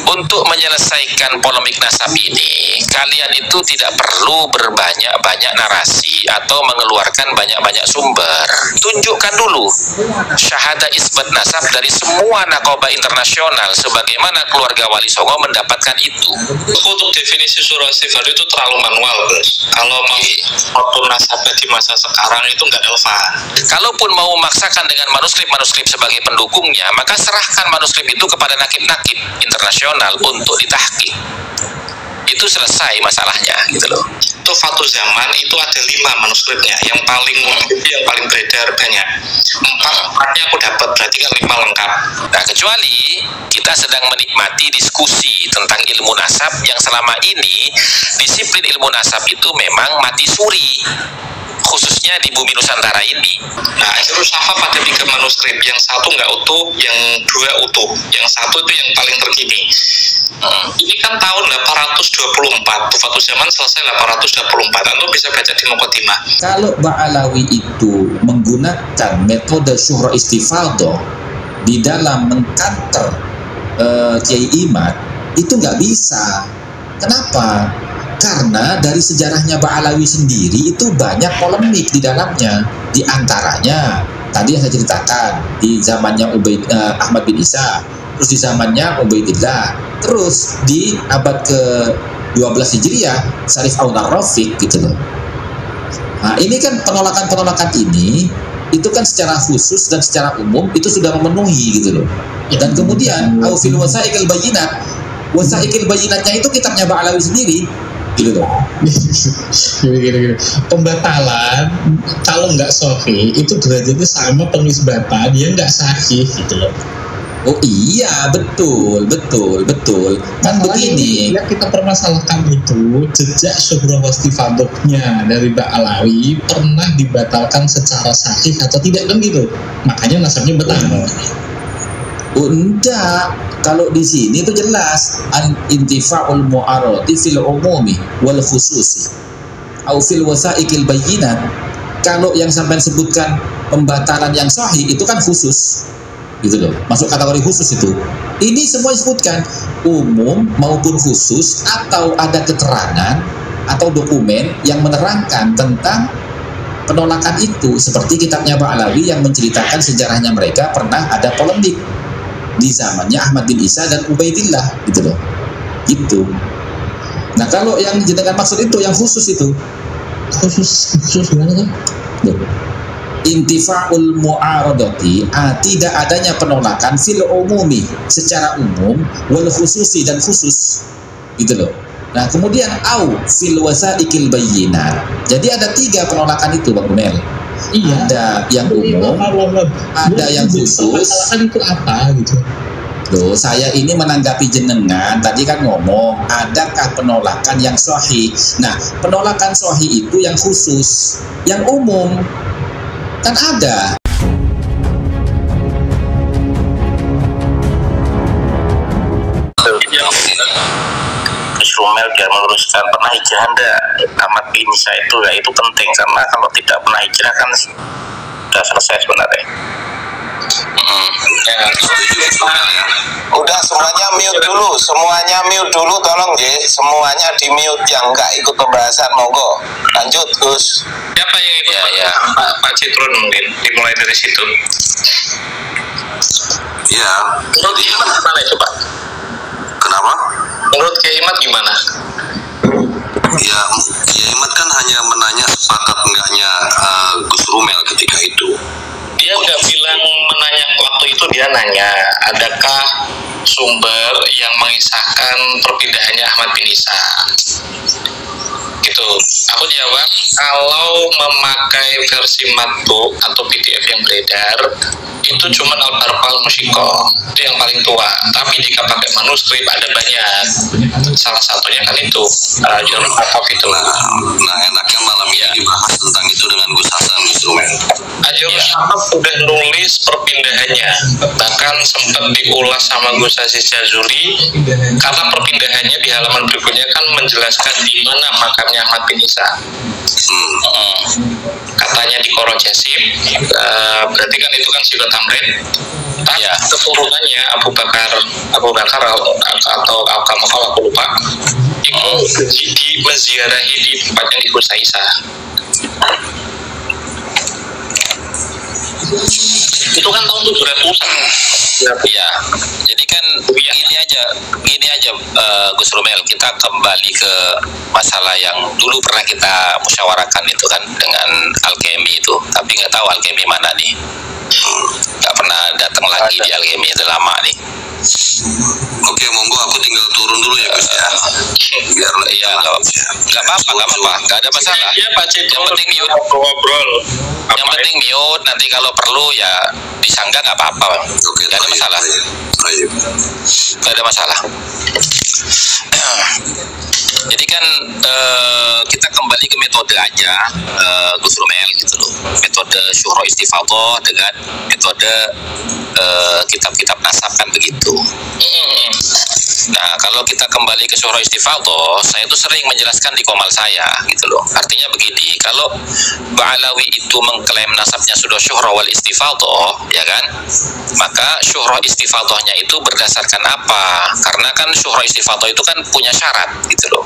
Untuk menyelesaikan polemik nasab ini, kalian itu tidak perlu berbanyak-banyak narasi atau mengeluarkan banyak-banyak sumber. Tunjukkan dulu syahadah isbat nasab dari semua nakobah internasional sebagaimana keluarga Wali Songo mendapatkan itu. Untuk definisi surah istighfar itu terlalu manual, Bos. Kalau mau atur nasabnya di masa sekarang itu nggak relevan. Kalaupun mau memaksakan dengan manuskrip-manuskrip sebagai pendukungnya, maka serahkan manuskrip itu kepada nakib-nakib internasional untuk ditahqiq. Itu selesai masalahnya, gitu loh. Itu Fathul Zaman itu ada 5 manuskripnya, yang paling beredar banyak. 4-nya aku dapat, berarti kan 5 lengkap. Nah, kecuali kita sedang menikmati diskusi tentang ilmu nasab yang selama ini disiplin ilmu nasab itu memang mati suri, khususnya di bumi Nusantara ini. Nah, itu Syafa pada 3 manuskrip, yang 1 nggak utuh, yang 2 utuh, yang 1 itu yang paling terkini. Ini kan tahun 824, Fathul Zaman selesai 824. Anda bisa baca di Muqaddimah. Kalau Ba'alawi itu menggunakan metode syuhra istifadah di dalam mengkanter Kiai Imad, itu nggak bisa. Kenapa? Karena dari sejarahnya Ba'alawi sendiri itu banyak polemik di dalamnya. Di antaranya tadi yang saya ceritakan di zamannya Ahmad bin Isa, terus di zamannya Ubaidillah, terus di abad ke-12 Hijriah Syarif Aun-ar-Rafiq gitu loh. Nah, ini kan penolakan-penolakan ini itu kan secara khusus dan secara umum itu sudah memenuhi gitu loh. Dan kemudian Aufil Wasa'iqil Bayyinat, Wasa'iqil Bayyinatnya itu kitabnya Ba'alawi sendiri gitu loh. Gini. Pembatalan kalau nggak sahih itu derajatnya sama penisbatan yang nggak sahih gitu loh. Oh iya, betul. Kan begini, yang kita permasalahkan itu jejak syuhra wastifadoknya dari Ba'alawi pernah dibatalkan secara sahih atau tidak kan gitu. Makanya nasabnya batal. Oh enggak, kalau di sini itu jelas intifa'ul mu'arati fil umumi wal khususi au fil wasa'iqil bayyinat. Kalau yang sampai sebutkan pembatalan yang sahih itu kan khusus gitu loh, masuk kategori khusus itu. Ini semua disebutkan umum maupun khusus, atau ada keterangan atau dokumen yang menerangkan tentang penolakan itu, seperti kitabnya Ba'alawi yang menceritakan sejarahnya mereka pernah ada polemik di zamannya Ahmad bin Isa dan Ubaidillah gitu loh. Gitu. Nah, kalau yang jenengan maksud itu yang khusus itu khusus gimana tuh? Intifa'ul mu'aradati, tidak adanya penolakan fil umumi secara umum wal khususi dan khusus gitu loh. Nah, kemudian au fil wasa'iqil bayyinat. Jadi ada 3 penolakan itu Bang Mel. Iya. Ada yang umum, ada yang khusus. Penolakan itu apa gitu? Loh, saya ini menanggapi jenengan tadi kan ngomong adakah penolakan yang sahih. Nah, penolakan sahih itu yang khusus, yang umum kan ada. Rumel dia meluruskan pernah hijrah Anda Ahmad bin Isa itu penting, karena kalau tidak pernah hijrah kan sudah selesai sebenarnya. Udah semuanya mute dulu tolong ya, semuanya di mute. Yang nggak ikut pembahasan monggo lanjut Gus. Siapa yang ikut? Ya. Pak Citrun mungkin dimulai dari situ. Ya, menurut Imat gimana coba? kenapa? Menurut Kiai Imat gimana? Ya, Imat kan hanya menanya sepakat enggaknya Gus Rumel ketika itu. Dia nggak bilang menanya, waktu itu dia nanya adakah sumber yang mengisahkan perpindahannya Ahmad bin Isa gitu. Aku jawab, kalau memakai versi matbu atau PDF yang beredar itu cuma Al-Barqal Musyiko, itu yang paling tua. Tapi jika pakai manuskrip ada banyak, salah satunya kan itu Jurul Fataf itu. Nah, enaknya malam ini dibahas tentang itu dengan Gus Hasan, Gus Rumel. Jurul Fataf udah nulis perpindahannya, bahkan sempat diulas sama Gus Aziz Jazuli, karena perpindahannya di halaman berikutnya kan menjelaskan di mana makamnya Ahmad bin Isa. Katanya di Qoro Jasim, berarti kan itu kan Sibah Tamrin. Ya, keturunannya Abu Bakar atau Al-Kamafal, aku lupa, itu di menziarahi di tempatnya di Husaisa. Itu kan tahun 700-an. Ya, jadi kan gini aja Gus Rumel, kita kembali ke masalah yang dulu pernah kita musyawarahkan itu kan dengan Alkemi itu, tapi nggak tahu Alkemi mana nih, nggak pernah datang lagi di Alkemi, itu lama nih. Oke, monggo aku tinggal turun dulu ya Gus ya. Biar ya nggak apa-apa, nggak ada masalah. Iya Pak Cito, yang penting mute, ngobrol. Yang penting mute, nanti kalau perlu ya disanggah nggak apa-apa. Oke, nggak ada masalah. Nggak ada masalah. Jadi kan kita kembali ke metode aja, Gus Rumel gitu loh. Metode syuhra istifadhah dengan metode kitab-kitab nasab kan begitu. Nah, kalau kita kembali ke syuhra istifadhah, saya itu sering menjelaskan di komal saya gitu loh. Artinya begini, kalau Ba'alawi itu mengklaim nasabnya sudah syuhra wal istifadhah, ya kan? Maka syuhra istifadhahnya itu berdasarkan apa? Karena kan syuhra istifadhah itu kan punya syarat gitu loh.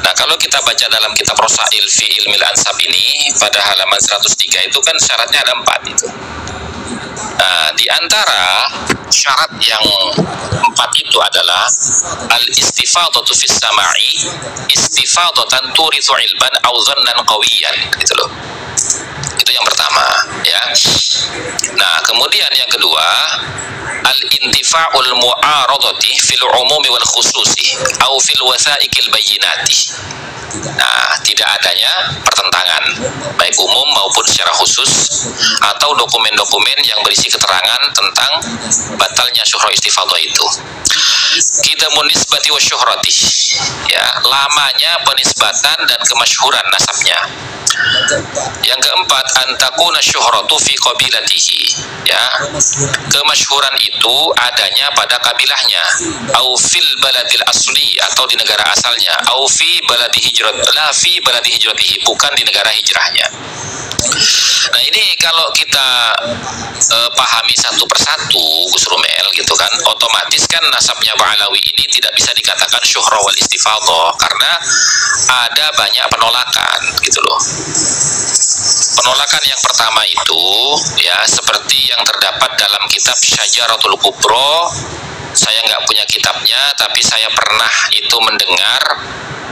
Nah, kalau kita baca dalam kitab Rosail fi Ilmil Ansab ini pada halaman 103 itu kan syaratnya ada 4 itu. Nah, di antara syarat yang 4 itu adalah al-istifadhatu fis sama'i istifadhatan turithu ilman aw dhannan qawiyan gitu loh. Itu yang pertama, ya. Nah, kemudian yang kedua, al-intifa'ul mu'aradati fil umumi wal khususi au fil wasaiqil bayyinati. Nah, tidak adanya pertentangan baik umum maupun secara khusus atau dokumen-dokumen yang berisi keterangan tentang batalnya syuhra istifadhah itu. Qidamun nisbati wa syuhrati, ya, lamanya penisbatan dan kemasyhuran nasabnya. Yang keempat, antakuna syuhratu fi qabilatihi, ya, kemasyhuran itu adanya pada kabilahnya, au fil baladil asli, atau di negara asalnya, au fi baladi hijrat, la fi baladi hijratihi, bukan di negara hijrahnya. Nah, ini kalau kita pahami satu persatu, Gus Rumel, gitu kan, otomatis kan nasabnya Ba'alawi ini tidak bisa dikatakan syuhra wal istifadhah karena ada banyak penolakan gitu loh. Penolakan yang pertama itu, ya, seperti yang terdapat dalam kitab Syajaratul Kubra. Saya nggak punya kitabnya, tapi saya pernah itu mendengar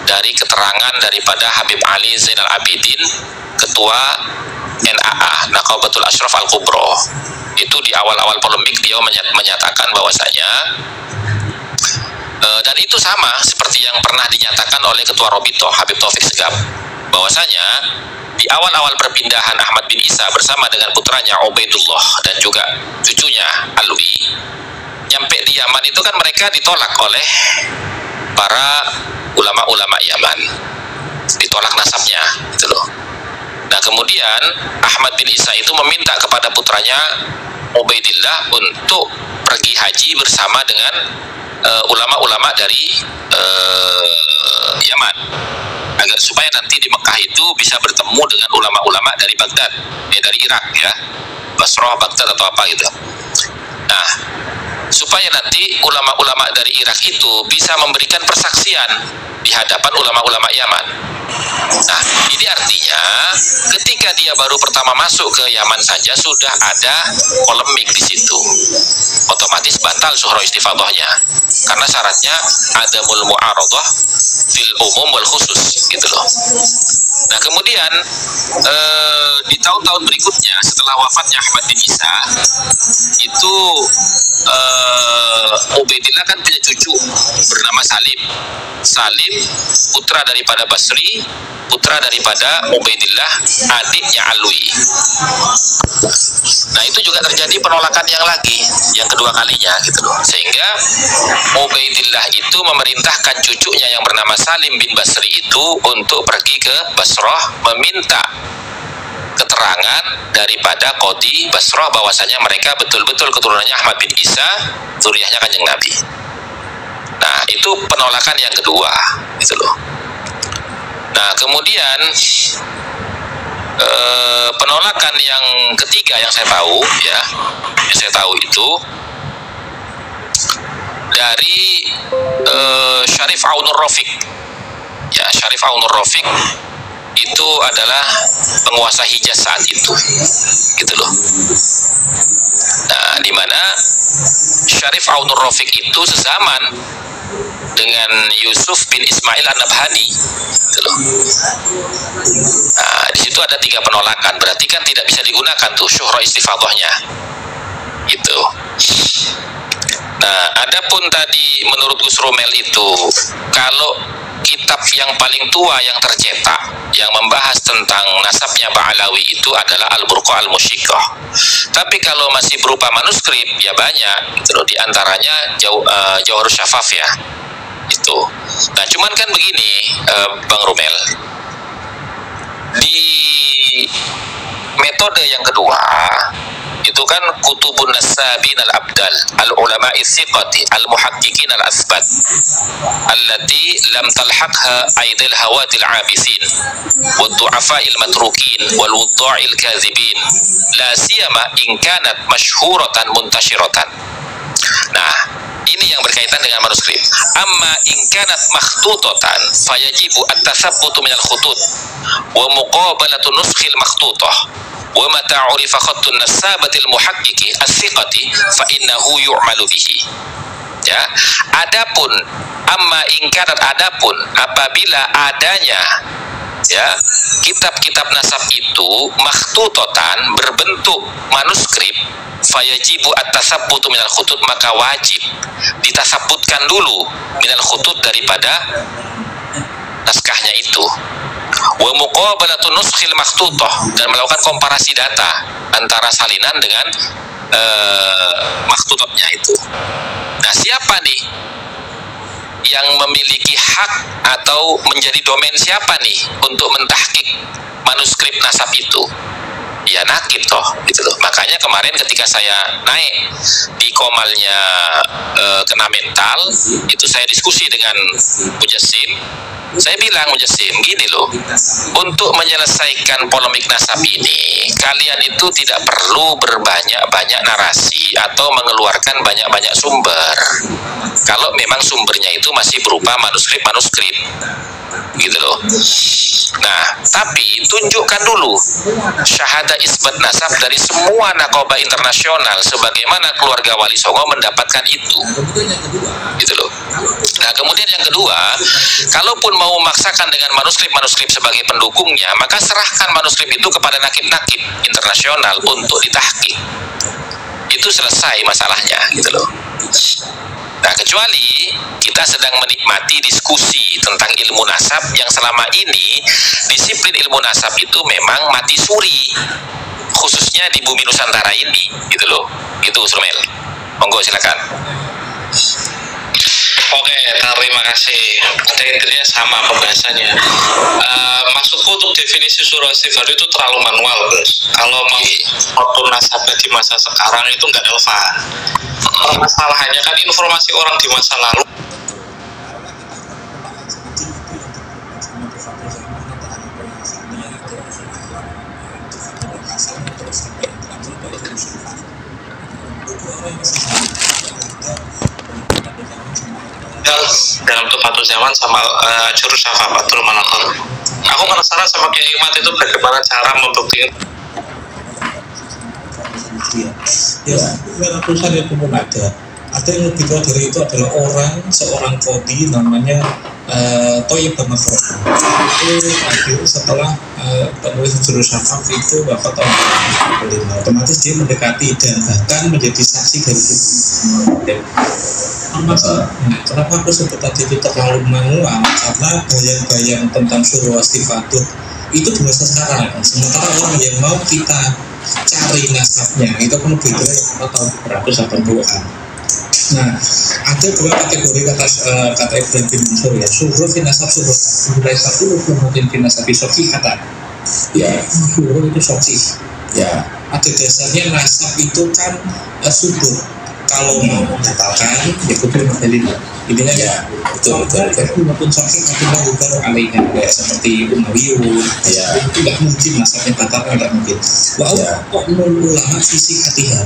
dari keterangan daripada Habib Ali Zainal Abidin, ketua NAA, Naqabatul Ashraf Al-Kubra. Itu di awal-awal polemik dia menyatakan bahwasanya dan itu sama seperti yang pernah dinyatakan oleh ketua Robito Habib Taufik Segaf, bahwasanya di awal-awal perpindahan Ahmad bin Isa bersama dengan putranya Ubaidullah dan juga cucunya Alwi nyampe di Yaman itu kan mereka ditolak oleh para ulama-ulama Yaman, ditolak nasabnya gitu loh. Nah, kemudian Ahmad bin Isa itu meminta kepada putranya Ubaidillah untuk pergi haji bersama dengan ulama-ulama dari Yaman, agar supaya nanti di Mekah itu bisa bertemu dengan ulama-ulama dari Baghdad, dari Irak, ya, Basrah, Baghdad atau apa gitu. Nah, supaya nanti ulama-ulama dari Irak itu bisa memberikan persaksian di hadapan ulama-ulama Yaman. Nah, ini artinya ketika dia baru pertama masuk ke Yaman saja sudah ada polemik di situ. Otomatis batal syuhra istifadhahnya karena syaratnya adamul mu'aradhah fil umum wal khusus gitu loh. Nah, kemudian di tahun-tahun berikutnya setelah wafatnya Ahmad bin Isa itu Ubaidillah kan punya cucu bernama Salim. Salim putra daripada Basri, putra daripada Ubaidillah, adiknya Alwi. Nah, itu juga terjadi penolakan yang kedua kalinya gitu loh. Sehingga Ubaidillah itu memerintahkan cucunya yang bernama Salim bin Basri itu untuk pergi ke Basrah meminta keterangan daripada Qadi Basrah bahwasanya mereka betul-betul keturunannya Ahmad bin Isa, zuriyahnya Kanjeng Nabi. Nah, itu penolakan yang kedua gitu loh. Nah, kemudian penolakan yang ketiga yang saya tahu itu dari Syarif Aunur Rafiq. Ya, Syarif Aunur Rafiq itu adalah penguasa Hijaz saat itu, gitu loh. Nah, di mana Syarif Aunur Rafiq itu sezaman dengan Yusuf bin Ismail An-Nabhani, gitu loh. Nah, di situ ada 3 penolakan, berarti kan tidak bisa digunakan tuh syuhra istifadhahnya, gitu. Nah, adapun tadi menurut Gus Romel itu, kalau kitab yang paling tua yang tercetak yang membahas tentang nasabnya Ba'alawi itu adalah Al-Burqa Al-Musyiqah. Tapi kalau masih berupa manuskrip ya banyak, gitu loh. Di antaranya Jawharus Syafaf ya. Itu. Nah, cuman kan begini, Bang Romel. Di metode yang kedua itu kan Kutubun Nasabin Al-Abdal Al-Ulama'i Thiqati Al-Muhaqqiqin Al-Athbat allati lam talhaqha aidil hawatil abithin wad-du'afa'il matrukin wal-wudda'il kadhibin la siyama in kanat masyhuratan muntashiratan. Nah, ini yang berkaitan dengan manuskrip. Amma in kanat makhtutatan fayajibu at-tathabbutu minal khutut wa muqabalatu nuskhil makhtutah wa mata urifa khattun nasabatil muhaqqiqi as-thiqati fa innahu yu'malu bihi. Ya, adapun amma in kanat, adapun apabila adanya ya kitab-kitab nasab itu makhtutatan berbentuk manuskrip, fayajibu at-tasabbutu minal khutut, maka wajib ditasabutkan dulu minal khutut daripada naskahnya itu. Wa muqabalatu nuskhil makhtutah, dan melakukan komparasi data antara salinan dengan makhtutotnya itu. Nah, siapa nih yang memiliki hak atau menjadi domain siapa nih untuk mentahqiq manuskrip nasab itu? Ya nakib toh, gitu loh. Makanya kemarin ketika saya naik di komalnya kena mental itu, saya diskusi dengan Mujassim. Saya bilang, Mujassim, gini loh, untuk menyelesaikan polemik nasab ini kalian itu tidak perlu berbanyak-banyak narasi atau mengeluarkan banyak-banyak sumber kalau memang sumbernya itu masih berupa manuskrip-manuskrip, gitu loh. Nah, tapi tunjukkan dulu syahadah isbat nasab dari semua nakoba internasional sebagaimana keluarga Wali Songo mendapatkan itu, gitu loh. Nah, kemudian yang kedua, kalaupun mau memaksakan dengan manuskrip-manuskrip sebagai pendukungnya, maka serahkan manuskrip itu kepada nakib-nakib internasional untuk ditahqiq. Itu selesai masalahnya, gitu loh. Nah, kecuali kita sedang menikmati diskusi tentang ilmu nasab yang selama ini disiplin ilmu nasab itu memang mati suri, khususnya di bumi Nusantara ini, gitu loh. Itu Surmel. Monggo silakan. Oke, terima kasih. Intinya sama pembahasannya. Maksudku untuk definisi surah istighfar itu terlalu manual, Bos. Kalau mau atur nasabah di masa sekarang itu nggak relevan. Masalahnya kan informasi orang di masa lalu. Dalam Tufatul Zaman sama Jurus Syafafatul Manaqal. Aku penasaran sama Kiai Imat itu bagaimana cara membuktikan. Ya, ratusan yang umum ada yang lebih tua dari itu adalah seorang kodi namanya Thayyib bin Makhraj. Itu akhir setelah penulis Jurus Syafaf itu wafat tahun 1945, otomatis dia mendekati dan bahkan menjadi saksi dari itu. Kenapa aku sebut tadi itu terlalu manual? Karena bayang-bayang tentang surah istifadah itu biasa sekarang. Sementara orang yang mau kita cari nasabnya itu kan beda tahun beratus 80-an. Nah, ada 2 kategori kata Ibrahim bin Mansur ya. Surah finasab surah mulai 10 kemudian finasabi sofi kata. Ya, surah itu sofi. Ya, ada dasarnya nasab itu kan subur. kalau mau batalkan ya kudu dalil intinya ya betul maupun sahih akibat bukan alainya kayak seperti Umayyun ya itu nggak mungkin nasabnya batalkan, nggak mungkin ulama fisik hatiha.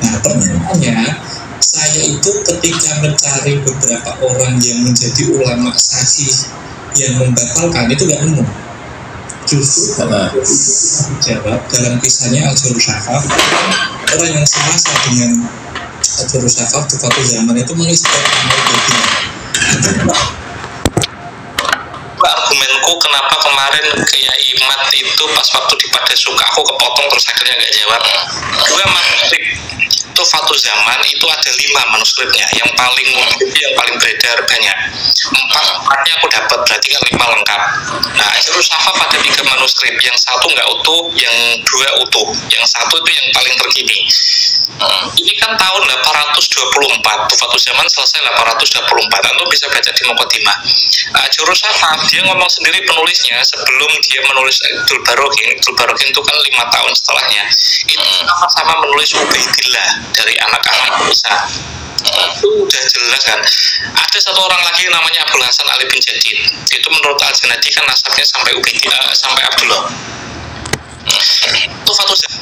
Nah pertanyaannya, saya itu ketika mencari beberapa orang yang menjadi ulama sahih yang membatalkan itu nggak nemu. Justru jawab dalam kisahnya Al-Jurus Syafaf, orang yang sama dengan Al-Jurus Syafaf di suatu zaman itu mengistilahkan argumenku kenapa kemarin kayak Imat itu pas waktu di pada suka aku kepotong terus akhirnya nggak jawab. 2 manuskrip Tuhfatul Zaman itu ada 5 manuskripnya, yang paling beredar banyak. 4-nya aku dapat, berarti kan 5 lengkap. Nah, Jurus Syafaf ada 3 manuskrip, yang 1 nggak utuh, yang 2 utuh, yang 1 itu yang paling terkini. Ini kan tahun 824, Tuhfatul Zaman selesai 824. Anda bisa baca di Muqaddimah. Jurus Syafaf dia ngomong sendiri penulisnya sebelum dia menulis Ibnul Barokin itu kan 5 tahun setelahnya. Itu sama menulis Ubaidillah dari anak-anak Isa. Itu udah jelas kan. Ada satu orang lagi namanya Abdul Hasan Ali bin Jadid. Itu menurut Al-Janadi kan nasabnya sampai Ubaidillah, sampai Abdullah. Tuhfatul Zaman.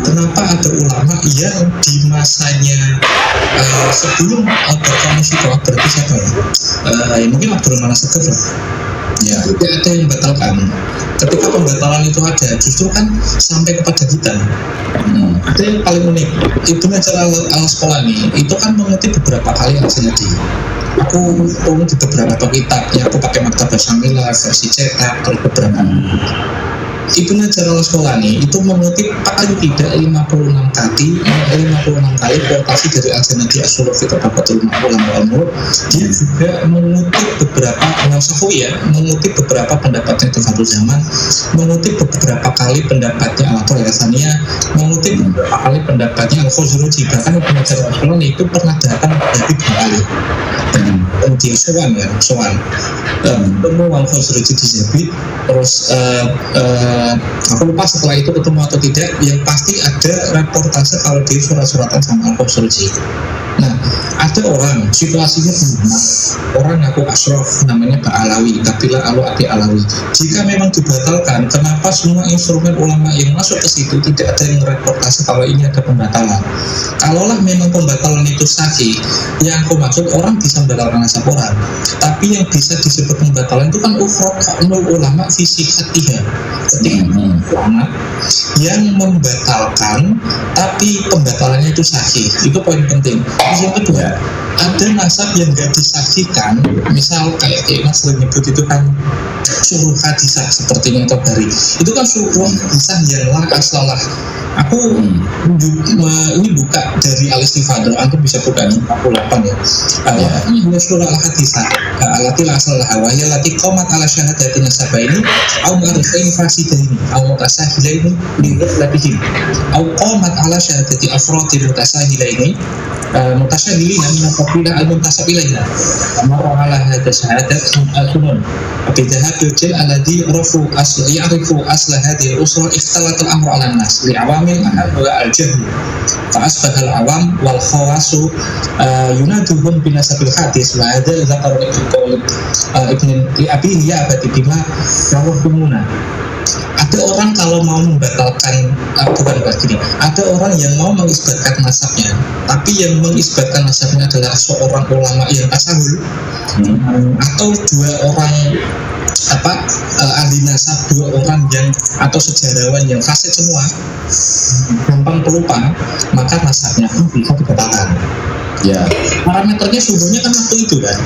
Kenapa ada ulama yang di masanya sebelum Al-Baqarah itu berarti siapa ya? Mungkin Abdul Manasakir lah. Ya, itu ada yang batalkan. Ketika pembatalan itu ada, justru kan sampai kepada kita. Ada yang paling unik. Ibnu Hajar al-Asqalani itu kan mengutip beberapa kali Al-Janadi. Aku di beberapa kitab, ya aku pakai Maktabah Syamilah versi cetak atau beberapa. Ibnu Hajar al-Asqalani itu mengutip paling tidak 56 kali kuotasi dari Al-Janadi As-Sulh fi Tabaqatul Ulama wal-Muluk. Dia juga mengutip beberapa mengutip beberapa pendapatnya Tuhfatul Zaman, mengutip beberapa kali pendapatnya Al-Hasaniyah, mengutip beberapa kali pendapatnya Al-Khuzruji. Bahkan Ibnu Hajar al-Asqalani itu pernah datang dari 2 kali. Kemudian sowan ketemu Al-Khuzruji di Zabid, terus aku lupa setelah itu ketemu atau tidak, yang pasti ada reportase kalau dia surat-suratan sama Al-Khuzruji. Nah, ada orang, situasinya begini, orang ngaku Ashraf, namanya Pak Alawi, kabilah Alu-Ati Alawi. Jika memang dibatalkan, kenapa semua instrumen ulama yang masuk ke situ tidak ada yang reportase kalau ini ada pembatalan? Kalaulah memang pembatalan itu sahih, yang aku maksud orang bisa membatalkan nasab orang, tapi yang bisa disebut pembatalan itu kan ulama fisik hatiha. Ketika ulama yang membatalkan, tapi pembatalannya itu sahih, itu poin penting. Yang kedua, ada nasab yang nggak disaksikan, misal kayak Mas sering nyebut itu kan suruh hadisah seperti yang Tobari, itu kan suruh hadisah yang lah aslalah. Aku ini buka dari Al-Istifadah, antum bisa buka nih 48 ya. Ini surah Al-Hadisah alati la aslalah wa hiya lati qamat ala syahadati nasabaini aw ma'rifain fasidaini aw mutasahilaini li ghaflatihim aw qamat ala syahadati afradi mutasahilaini mutasahilina min al-qabilah al-muntasabilaina amara ala hadha syahadat al-sunun bidhahab yujil alladhi ya'rifu asla hadhihi al-usra ikhtalat al-amru ala nas li'awamil wa al-jahl fa'asbah al-awam wal khawasu yunaduhum binasabil hadis wa hadha zakar ibn abihi ya abadi bima rawahumuna. Ada orang kalau mau membatalkan, ada orang yang mau mengisbatkan nasabnya, tapi yang mengisbatkan nasabnya adalah seorang ulama yang tasawul, atau 2 orang ahli nasab, 2 orang yang atau sejarawan yang fasik semua, gampang pelupa, maka nasabnya pun bisa dibatalkan. Ya, parameternya sumbernya kan waktu itu kan.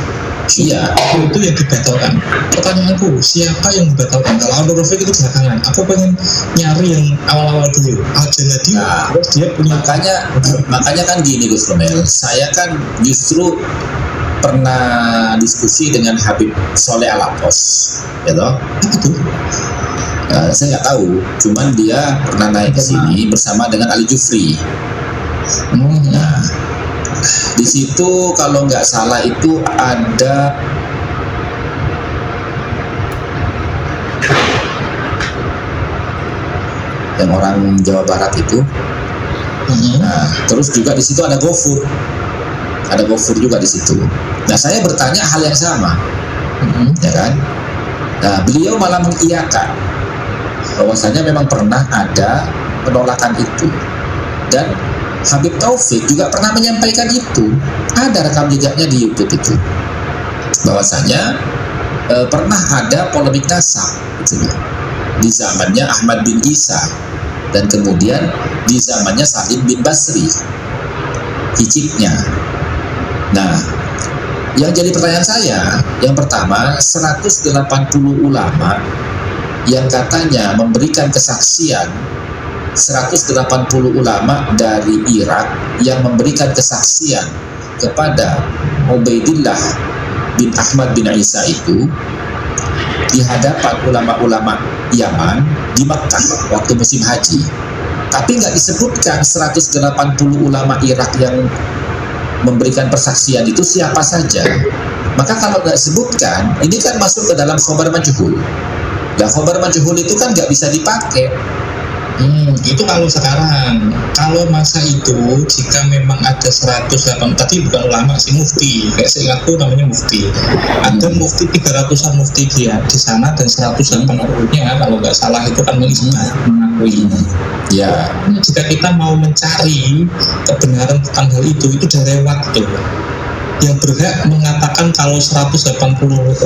Iya, itu yang dibatalkan. Pertanyaanku, siapa yang dibatalkan? Kalau Abdul Rafiq itu belakangan. Aku pengen nyari yang awal-awal dulu. Al-Janadi, terus dia punya. Makanya kan gini Gus Romel, saya kan justru pernah diskusi dengan Habib Soleh Al-Aqos, ya toh? Apa tuh? Saya nggak tahu, cuman dia pernah naik ke sini bersama dengan Ali Jufri. Nah, di situ kalau nggak salah itu ada yang orang Jawa Barat itu. Nah, terus juga di situ ada Gofur juga di situ. Nah, saya bertanya hal yang sama, ya kan? Nah, beliau malah mengiyakan bahwasanya memang pernah ada penolakan itu, dan Habib Taufik juga pernah menyampaikan itu. Ada rekam jejaknya di YouTube itu, bahwasanya pernah ada polemik nasab gitu, di zamannya Ahmad bin Isa dan kemudian di zamannya Salim bin Basri, cicitnya. Nah, yang jadi pertanyaan saya, yang pertama, 180 ulama yang katanya memberikan kesaksian, 180 ulama dari Irak yang memberikan kesaksian kepada Ubaidillah bin Ahmad bin Isa itu di hadapan ulama-ulama Yaman di Makkah waktu musim haji. Tapi nggak disebutkan 180 ulama Irak yang memberikan persaksian itu siapa saja. Maka kalau nggak disebutkan, ini kan masuk ke dalam khobar majhul. Nah, khobar majhul itu kan nggak bisa dipakai. Itu kalau sekarang. Kalau masa itu, jika memang ada 108, tadi bukan ulama sih, mufti, kayak seingatku namanya mufti. Ada mufti 300-an mufti dia di sana, dan 180-nya kalau nggak salah itu kan mengakui. Ya, Jika kita mau mencari kebenaran tentang hal itu udah lewat tuh. Yang berhak mengatakan kalau 180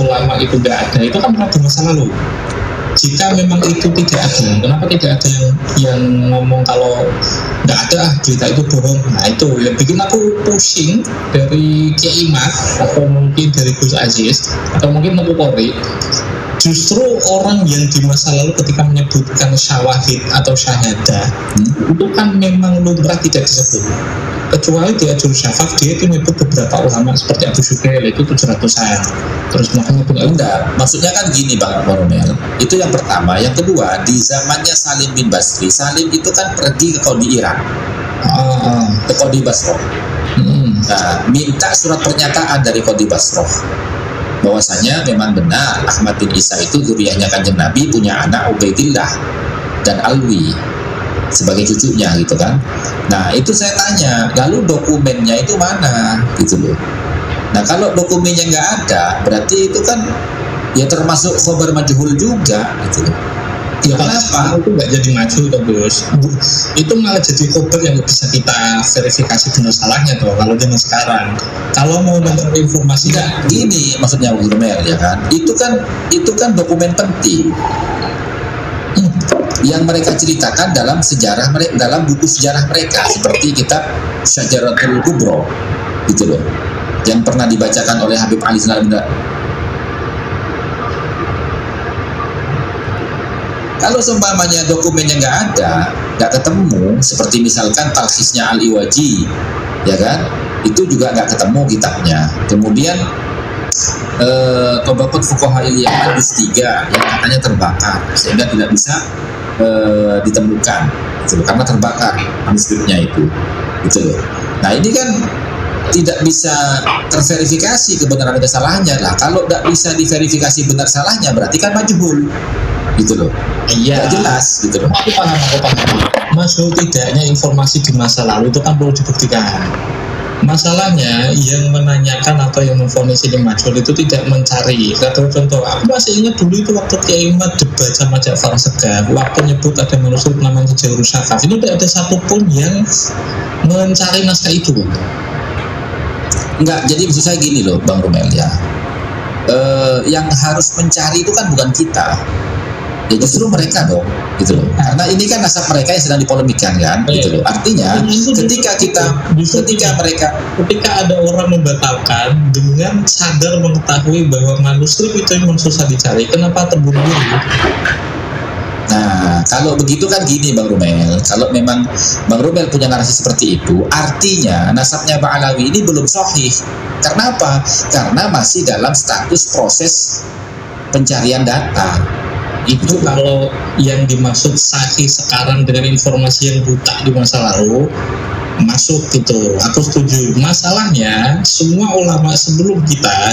ulama itu nggak ada, itu kan pernah di masa lalu. Jika memang itu tidak ada, kenapa tidak ada yang ngomong kalau nggak ada, berita itu bohong? Nah, itu yang bikin aku pusing dari Kiai Mat, atau mungkin dari Gus Aziz, atau mungkin Nabi Polri. Justru orang yang di masa lalu ketika menyebutkan syawahid atau syahadah itu kan memang lumrah tidak disebut, kecuali di Ajur Syafaf dia itu menyebut beberapa ulama seperti Abu Syukail itu 700-an. Terus makanya pun enggak, maksudnya kan gini Bang Romel, itu yang pertama. Yang kedua, di zamannya Salim bin Basri, Salim itu kan pergi ke Qadi Irak, ke Qadi Basroh. Nah, minta surat pernyataan dari Qadi Basroh bahwasanya memang benar Ahmad bin Isa itu zuriyahnya Kanjeng Nabi, punya anak Ubaidillah dan Alwi sebagai cucunya gitu kan. Nah, itu saya tanya, lalu dokumennya itu mana gitu loh. Nah, kalau dokumennya nggak ada, berarti itu kan ya termasuk khobar majhul juga gitu loh. Ya, kenapa? Itu nggak jadi maju tuh Gus. Itu malah jadi khobar yang bisa kita verifikasi benar salahnya tuh kalau zaman sekarang. Kalau mau mencari informasi nggak gini maksudnya Bu Romel, ya kan? Itu kan dokumen penting yang mereka ceritakan dalam sejarah mereka, dalam buku sejarah mereka, seperti kitab Syajaratul Kubro gitu loh, yang pernah dibacakan oleh Habib Ali Zainal Abidin. Kalau seumpamanya dokumennya nggak ada, nggak ketemu, seperti misalkan talkhisnya Al-Iwaji, ya kan, itu juga nggak ketemu kitabnya. Kemudian Tabaqat Fuqaha Yaman juz 3 yang katanya terbakar sehingga tidak bisa ditemukan, gitu, karena terbakar manuskripnya itu, gitu loh. Nah, ini kan tidak bisa terverifikasi kebenaran dan kesalahannya lah. Kalau tidak bisa diverifikasi benar salahnya, berarti kan majhul, gitu loh. Iya, jelas gitu loh. Aku paham. Maksud tidaknya informasi di masa lalu itu kan perlu dibuktikan. Masalahnya yang menanyakan atau yang memvonis ini majhul itu tidak mencari. Contoh, aku masih ingat dulu itu waktu Kiai Mat debat sama Ja'far Segar, waktu nyebut ada manuskrip namanya Ajur Syafaf, itu tidak ada satupun yang mencari naskah itu. Enggak, jadi maksud saya gini loh Bang Romel ya, yang harus mencari itu kan bukan kita, ya justru mereka dong, gitu loh. Karena ini kan nasab mereka yang sedang dipolemikan kan, gitu loh. Artinya ketika ada orang membatalkan dengan sadar mengetahui bahwa manuskrip itu memang susah dicari, kenapa terburu-buru? Nah, kalau begitu kan gini Bang Romel, kalau memang Bang Romel punya narasi seperti itu, artinya nasabnya Pak Alawi ini belum sahih. Karena apa? Karena masih dalam status proses pencarian data. Itu kalau yang dimaksud sahih sekarang dengan informasi yang buta di masa lalu masuk gitu, aku setuju. Masalahnya semua ulama sebelum kita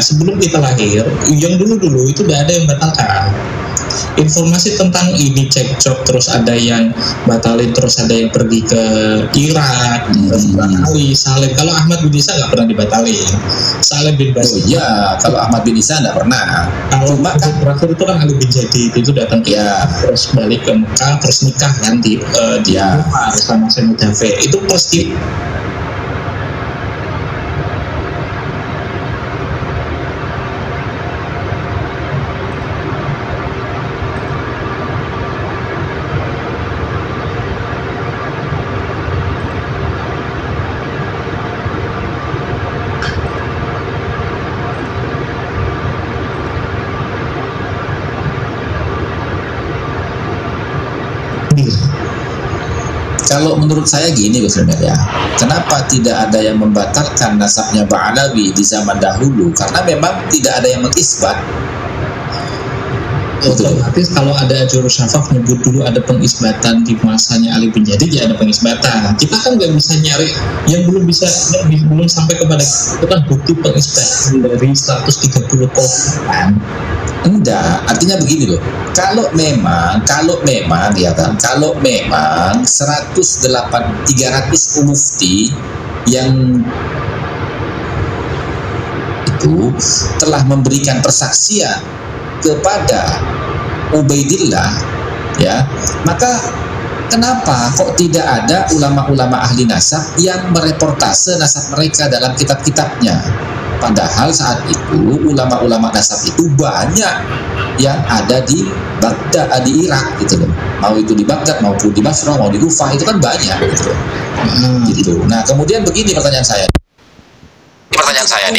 lahir, yang dulu itu udah ada yang batalkan informasi tentang ini, cekcok, terus ada yang batalin, terus ada yang pergi ke Irak, terus Ali, Salim. Kalau Ahmad bin Isa nggak pernah dibatalin, Salim bin Bas. Oh iya, kalau Ahmad bin Isa nggak pernah. Kalau terakhir itu kan Ali bin Jadid itu datang ke terus balik ke Mekah, terus nikah kan di Umar sama Sayyid Dafe. Itu pasti Kalau menurut saya gini Gus Romel ya, kenapa tidak ada yang membatalkan nasabnya Ba'alawi di zaman dahulu? Karena memang tidak ada yang mengisbat. Otomatis kalau ada Ajurus Syafaf nyebut dulu ada pengisbatan di masanya Ali bin Jadid, ya ada pengisbatan. Kita kan nggak bisa nyari yang belum sampai kepada itu kan bukti pengisbatan dari 130 kan. Enggak, artinya begini loh. Kalau memang ya kan, kalau memang 300 mufti yang itu telah memberikan persaksian kepada Ubaidillah, ya, maka kenapa kok tidak ada ulama-ulama ahli nasab yang mereportase nasab mereka dalam kitab-kitabnya? Padahal saat itu ulama-ulama nasab itu banyak yang ada di Baghdad, di Irak gitu loh. Mau itu di Baghdad maupun di Basrah, mau di Kufah, itu kan banyak gitu. Gitu. Nah, kemudian begini pertanyaan saya nih.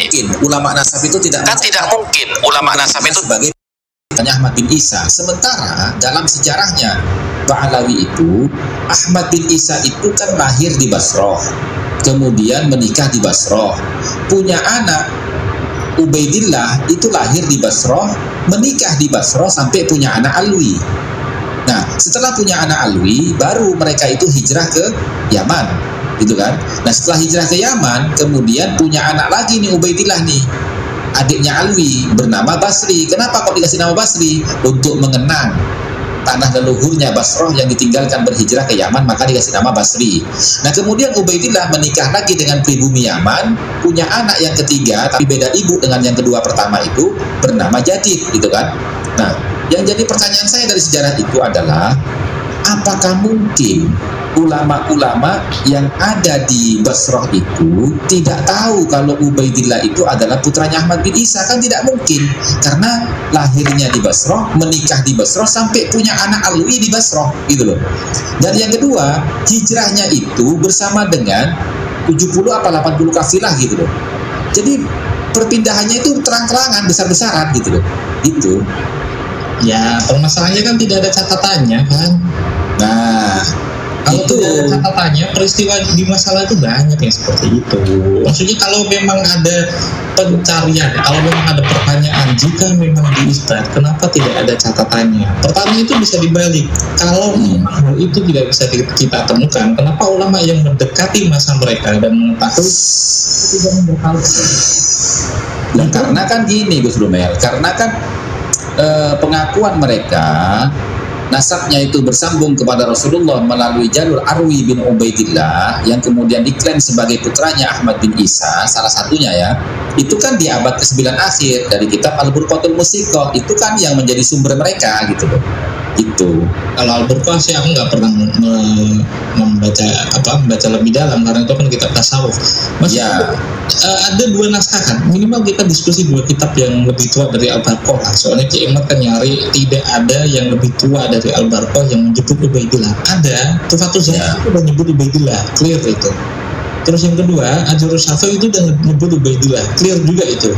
Mungkin ulama nasab itu tidak mungkin ulama nasab itu sebagai Ahmad bin Isa. Sementara dalam sejarahnya Ba'alawi itu, Ahmad bin Isa itu kan lahir di Basrah, kemudian menikah di Basrah, punya anak Ubaidillah itu lahir di Basrah, menikah di Basrah sampai punya anak Alwi. Nah, setelah punya anak Alwi, baru mereka itu hijrah ke Yaman, gitu kan? Nah, setelah hijrah ke Yaman, kemudian punya anak lagi nih Ubaidillah nih, adiknya Alwi, bernama Basri. Kenapa kok dikasih nama Basri? Untuk mengenang tanah leluhurnya Basrah yang ditinggalkan berhijrah ke Yaman, maka dikasih nama Basri. Nah, kemudian Ubaidillah menikah lagi dengan pribumi Yaman, punya anak yang ketiga, tapi beda ibu dengan yang kedua pertama itu, bernama Jadid, gitu kan. Nah, yang jadi pertanyaan saya dari sejarah itu adalah, apakah mungkin ulama-ulama yang ada di Basrah itu tidak tahu kalau Ubaidillah itu adalah putranya Ahmad bin Isa? Kan tidak mungkin, karena lahirnya di Basrah, menikah di Basrah, sampai punya anak Alwi di Basrah, gitu loh. Dan yang kedua, hijrahnya itu bersama dengan 70 apa 80 kafilah gitu loh. Jadi perpindahannya itu terang-terangan, besar-besaran gitu loh. Itu ya permasalahannya kan tidak ada catatannya kan. Nah, kalau tidak ada catatannya, peristiwa di masalah itu banyak yang seperti itu. Maksudnya kalau memang ada pencarian, kalau memang ada pertanyaan, jika memang diisbat, kenapa tidak ada catatannya? Pertanyaan itu bisa dibalik. Kalau hal itu tidak bisa kita temukan, kenapa ulama yang mendekati masa mereka dan mengetahui tidak memberitahu? Nah, karena kan gini Gus Romel, karena kan pengakuan mereka nasabnya itu bersambung kepada Rasulullah melalui jalur Arwi bin Ubaidillah yang kemudian diklaim sebagai putranya Ahmad bin Isa, salah satunya ya, itu kan di abad ke-9 akhir dari kitab Al-Burqatul Musiqah. Itu kan yang menjadi sumber mereka gitu loh. Itu kalau Al-Burqah sih aku nggak pernah membaca lebih dalam, karena itu kan kitab tasawuf. Maksudnya ada dua naskah kan, minimal kita diskusi dua kitab yang lebih tua dari Al-Burqah lah. Soalnya Ki Imad kan nyari tidak ada yang lebih tua dari Al-Burqah yang menyebut Ubaidillah. Ada Tufatul Zahid itu udah nyebut Ubaidillah, clear itu. Terus yang kedua, Ajurus Syafaf itu udah nyebut Ubaidillah, clear juga itu.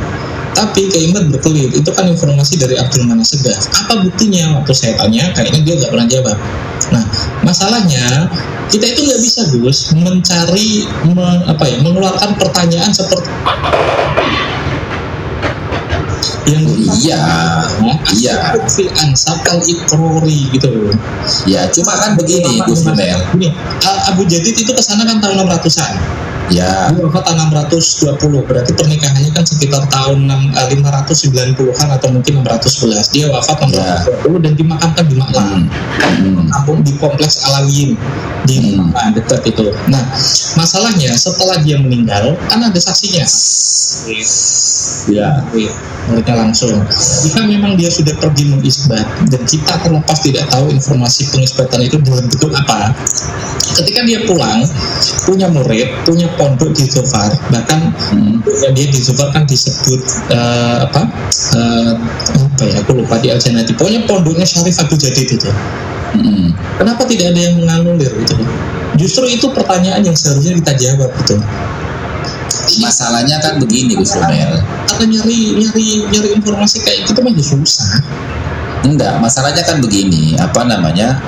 Tapi Kaimat berkelit, itu kan informasi dari Abdul Manan Segaf. Apa buktinya? Waktu saya tanya, kayaknya dia nggak pernah jawab. Nah, masalahnya kita itu nggak bisa Gus mencari mengeluarkan pertanyaan seperti yang iya fil ansab kal ikrori gitu. Ya, cuma kan begini Gus Mel. Abu Jadid itu kesana kan tahun 600-an. Ya. Dia wafat tahun 620, berarti pernikahannya kan sekitar tahun 590-an atau mungkin 611. Dia wafat tahun 620 dan dimakamkan di Maklam, kampung di kompleks Alawiyin di dekat itu. Nah, masalahnya setelah dia meninggal kan ada saksinya. Ya, Mereka langsung. Jika memang dia sudah pergi mengisbat dan kita terlepas tidak tahu informasi pengisbatan itu dalam bentuk apa, ketika dia pulang punya murid, punya pondok di Zofar, bahkan dia di Zofar kan disebut apa ya, aku lupa, di Al-Janati, pokoknya pondoknya Syarif Abu Jadid itu. Kenapa tidak ada yang menganulir gitu? Justru itu pertanyaan yang seharusnya kita jawab gitu. Masalahnya kan begini Gus Romel. Atau nyari informasi kayak gitu mah susah. Enggak, masalahnya kan begini, apa namanya?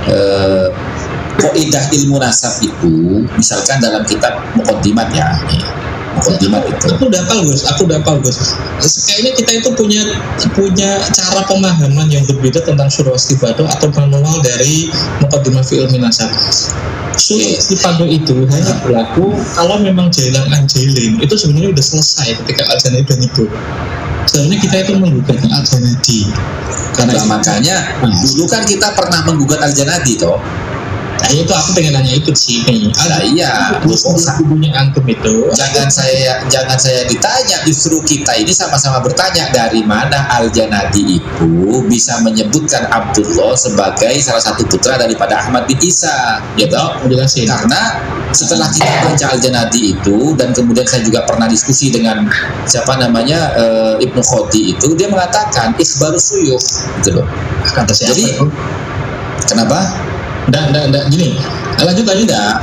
Kaidah ilmu nasab itu, misalkan dalam kitab Muqaddimat ya, Muqaddimat itu. Aku udah hafal Gus. Kayaknya kita itu punya cara pemahaman yang berbeda tentang surah istifadah atau manual dari Muqaddimat fi ilmi nasab. Surah istifadah itu hanya berlaku kalau memang jailan anjailin itu sebenarnya udah selesai ketika Al-Janadi udah nyebut. Sebenarnya kita itu menggugat Al-Janadi. Karena makanya dulu kan kita pernah menggugat Al-Janadi toh. Nah itu aku pengen nanya itu sih nih. Iya, kubunya antum itu. Jangan saya ditanya, justru kita ini sama-sama bertanya dari mana Al-Janadi itu bisa menyebutkan Abdullah sebagai salah satu putra daripada Ahmad bin Isa, gitu. Karena setelah kita baca Al-Janadi itu dan kemudian saya juga pernah diskusi dengan siapa namanya Ibnu Khodi itu, dia mengatakan ikhbaru suyukh, gitu loh. Jadi kenapa? Nggak, gini, lanjut enggak?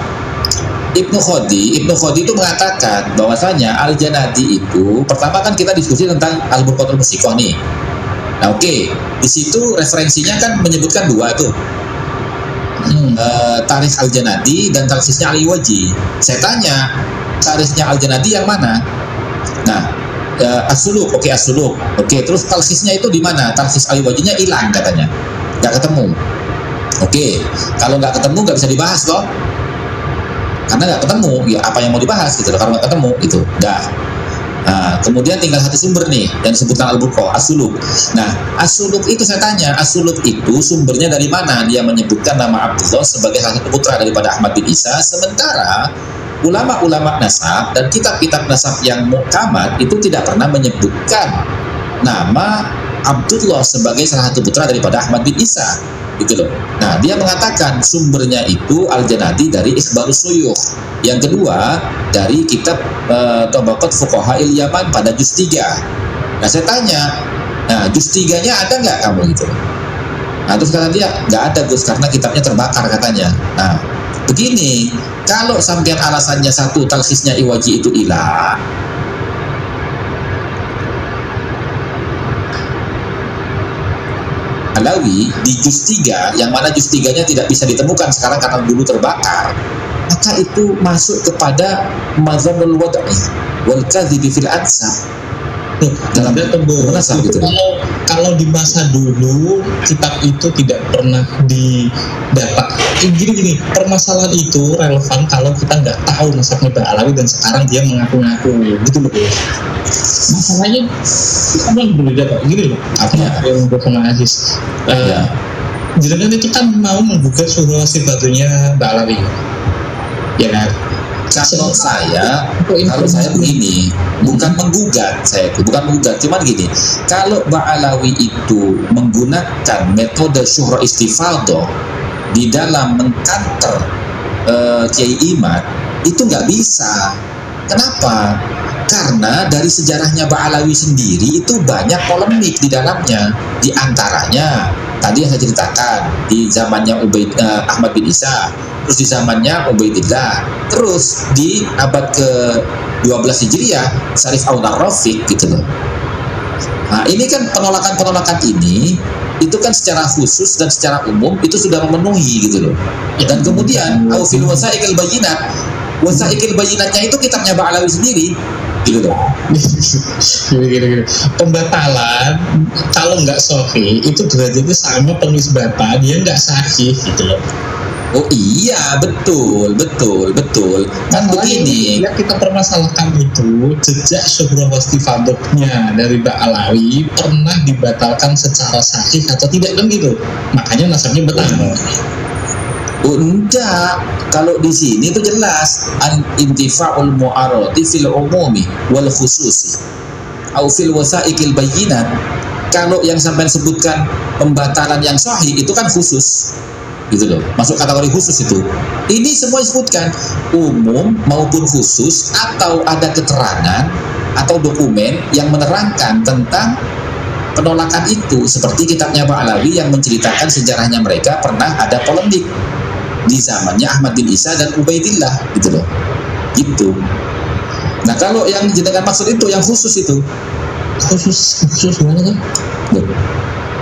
Ibnu Khodi itu mengatakan bahwasanya Al-Janadi itu, pertama kan kita diskusi tentang Al-Burqatul Musiqah nih. Nah oke, di situ referensinya kan menyebutkan dua tuh, tarikh Al-Janadi dan talkhisnya Al-Iwaji. Saya tanya, tarikhnya Al-Janadi yang mana? Nah, As-Suluk, oke, terus talkhisnya itu di mana? Talkhis Al-Iwajinya hilang katanya, nggak ketemu. Oke, kalau nggak ketemu nggak bisa dibahas loh, karena nggak ketemu, ya apa yang mau dibahas gitu loh, kalau nggak ketemu itu, dah. Nah, kemudian tinggal satu sumber nih yang disebutkan Al-Burqah, As-Suluk. Nah, As-Suluk itu saya tanya, As-Suluk itu sumbernya dari mana? Dia menyebutkan nama Abdullah sebagai salah satu putra daripada Ahmad bin Isa, sementara ulama-ulama nasab dan kitab-kitab nasab yang muqamat itu tidak pernah menyebutkan nama Abdullah sebagai salah satu putra daripada Ahmad bin Isa, gitu loh. Nah, dia mengatakan sumbernya itu Al-Janadi dari Ikhbarus Suyukh. Yang kedua dari kitab Tabaqat Fuqaha'il Yaman pada juz 3. Nah, saya tanya, nah juz 3-nya ada nggak kamu gitu? Nah, terus kata dia nggak ada Gus, karena kitabnya terbakar katanya. Nah, begini, kalau sampean alasannya satu, talkhisnya Iwaji itu hilang, Alawi di juz 3, yang mana juz 3-nya tidak bisa ditemukan sekarang karena dulu terbakar, maka itu masuk kepada mazamul wad'i wal kadhibi fil ansab. Dalam nasab gitu. Kalau di masa dulu kitab itu tidak pernah didapat. Gini, permasalahan itu relevan kalau kita nggak tahu nasabnya Mbak Alawi dan sekarang dia mengaku-ngaku gitu loh. Masalahnya kita kan berbeda kok. Gini loh, apa yang gue sama Aziz. Jenengan itu kan mau menggugat surah sifatunya Mbak Alawi, ya kan? Kalau saya begini, bukan menggugat, cuman gini, kalau Ba'alawi itu menggunakan metode syuhra istifadah di dalam mengkanter Kiai Imad, itu nggak bisa. Kenapa? Karena dari sejarahnya Ba'alawi sendiri itu banyak polemik di dalamnya. Di antaranya tadi yang saya ceritakan, di zamannya Ahmad bin Isa, terus di zamannya Ubaidillah, terus di abad ke-12 Hijriah Syarif Aun-Ar-Rafiq gitu loh. Nah, ini kan penolakan ini itu kan secara khusus dan secara umum itu sudah memenuhi gitu loh. Dan kemudian Aufil Wasa'iqil Bayinat, Wasa'iqil Bayinatnya itu kitabnya Ba'alawi sendiri gitu loh. Gini. Pembatalan kalau nggak sahih itu derajatnya sama pengisbatan, dia nggak sahih gitu loh. Oh iya, betul. Kan begini, yang kita permasalahkan itu jejak syuhroh wastifadohnya dari Mbak Alawi pernah dibatalkan secara sahih atau tidak, kan gitu. Makanya nasabnya batal. oh enggak, kalau di sini tuh jelas intifa'ul mu'arati fil umumi wal khususi au fil wasaiqil bayyinat. Kalau yang sampai sebutkan pembatalan yang sahih itu kan khusus gitu loh, masuk kategori khusus itu. Ini semua disebutkan umum maupun khusus, atau ada keterangan atau dokumen yang menerangkan tentang penolakan itu, seperti kitabnya Pak Alawi yang menceritakan sejarahnya mereka pernah ada polemik di zamannya Ahmad bin Isa dan Ubaidillah gitu loh, gitu. Nah kalau yang dijadikan maksud itu yang khusus itu khusus mana kan?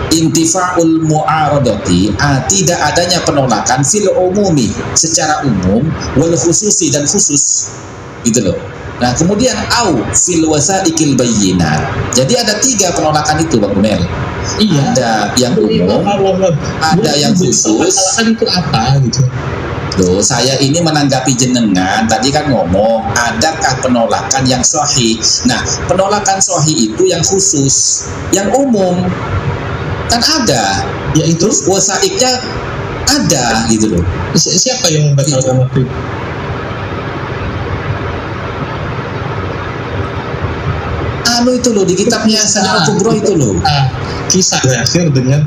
Intifa'ul mu'aradati, tidak adanya penolakan fil umumi secara umum wal khususi dan khusus gitu loh. Nah kemudian au fil wasaiqil bayyinat. Jadi ada 3 penolakan itu Bang Mel. Iya. Ada yang umum, ada yang khusus. Penolakan itu apa gitu? Loh, saya ini menanggapi jenengan tadi kan ngomong adakah penolakan yang sahih. Nah penolakan sahih itu yang khusus, yang umum kan ada, yaitu wasaiknya ada gitu loh. Siapa yang membatalkan waktu itu? Anu itu loh di kitabnya Sanad Kubro itu loh. Kisah berakhir dengan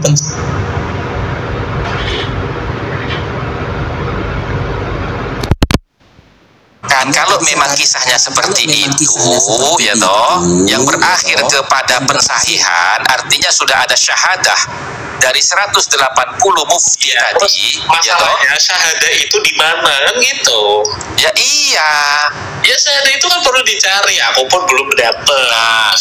kan kalau memang kisahnya seperti itu ya toh, yang berakhir kepada pensahihan, artinya sudah ada syahadah dari 180 mufti tadi. Masalahnya syahadah itu di mana kan gitu? Ya iya. Ya syahadah itu kan perlu dicari. Aku pun belum dapet. Nah,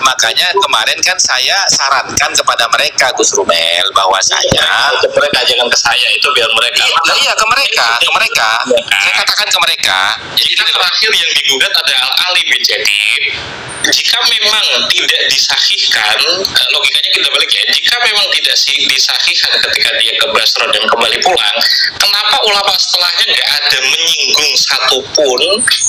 makanya kemarin kan saya sarankan kepada mereka Gus Rumel bahwasanya mereka jangan ke saya, itu biar mereka. Iya ke mereka. Saya katakan ke mereka. Jadi terakhir yang digugat ada Al-Ali bin Jadid. Jika memang tidak disahihkan, logikanya kita balik ya. Jika memang tidak disahihkan ketika dia ke Basra dan kembali pulang, kenapa ulama setelahnya nggak ada menyinggung satupun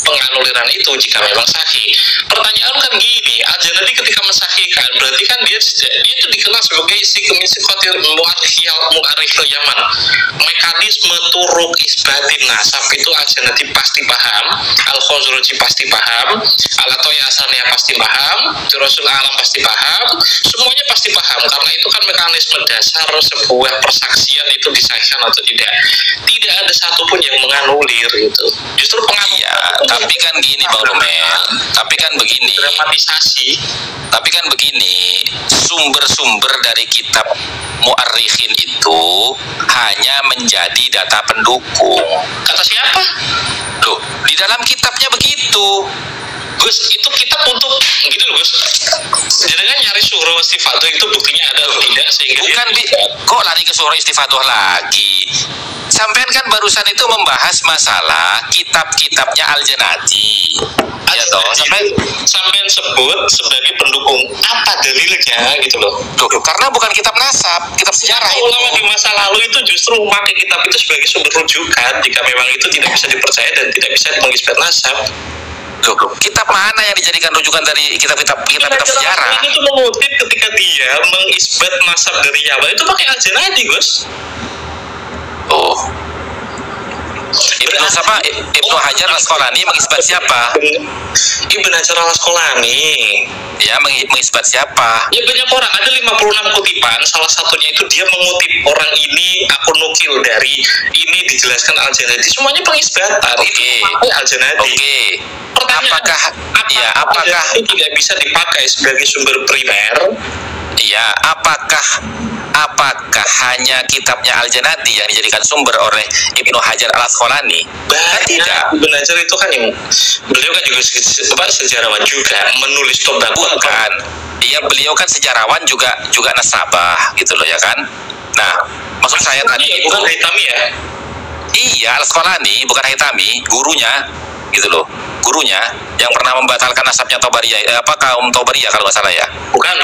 penganuliran itu jika memang sahih? Pertanyaan kan gini, Al-Janadi ketika mensahihkan, berarti kan dia itu dikenal sebagai khotir mu'arifil Yaman. Mekanisme turuk isbatin nasab itu Al-Janadi pasti paham, Al-Khazraji pasti paham, Al-Atoya Asaniyah pasti paham, Rasul Alam pasti paham, semuanya pasti paham, karena itu kan mekanisme dasar sebuah persaksian itu disahkan atau tidak. Tidak ada satupun yang menganulir itu. Justru penganulir. Tapi kan gini Bang Romel, tapi kan begini. Dramatisasi. Tapi kan begini, sumber-sumber dari kitab mu'arrikhin itu hanya menjadi data pendukung. Kata siapa? Loh, di dalam kitabnya begitu. Gus, itu kitab untuk gitu loh Gus. Jadi kan nyari surah istifadah itu buktinya ada atau tidak sehingga bukan kok lari ke surah istifadah lagi. Sampean kan barusan itu membahas masalah kitab-kitabnya Al-Janadi. Ya toh, sampean sebut sebagai pendukung. Apa dalilnya gitu loh? Loh, karena bukan kitab nasab, kitab sejarah. Ulama di masa lalu itu justru memakai kitab itu sebagai sumber rujukan jika memang itu tidak bisa dipercaya dan tidak bisa mengisbat nasab. Loh, kitab mana yang dijadikan rujukan dari kitab-kitab sejarah? Itu mengutip ketika dia mengisbat nasab dari Yaman itu pakai Al-Janadi, Gus. Oh. Ibnu Hajar Al-Asqalani mengisbat siapa? Ibnu Hajar Al-Asqalani. Ya, mengisbat siapa? Ya banyak orang, ada 56 kutipan, salah satunya itu dia mengutip orang ini, aku nukil dari ini dijelaskan Al-Janadi. Semuanya pengisbatan. Oke. Al-Janadi. Oke. Pertanyaan, apakah itu tidak bisa dipakai sebagai sumber primer? Iya, apakah hanya kitabnya Al-Janadi yang dijadikan sumber oleh Ibnu Hajar Al-Asqalani? Tidak. Ibnu Hajar itu kan yang beliau kan juga sejarawan juga, menulis tobak. Bukan. Iya, beliau kan sejarawan juga nasabah gitu loh ya kan. Nah, maksud saya tadi itu bukan Haitami ya? Iya, Al-Asqalani bukan Haitami, gurunya gitu loh. Gurunya yang pernah membatalkan nasabnya Tabariyah, kaum Tabariyah kalau nggak salah ya? Bukan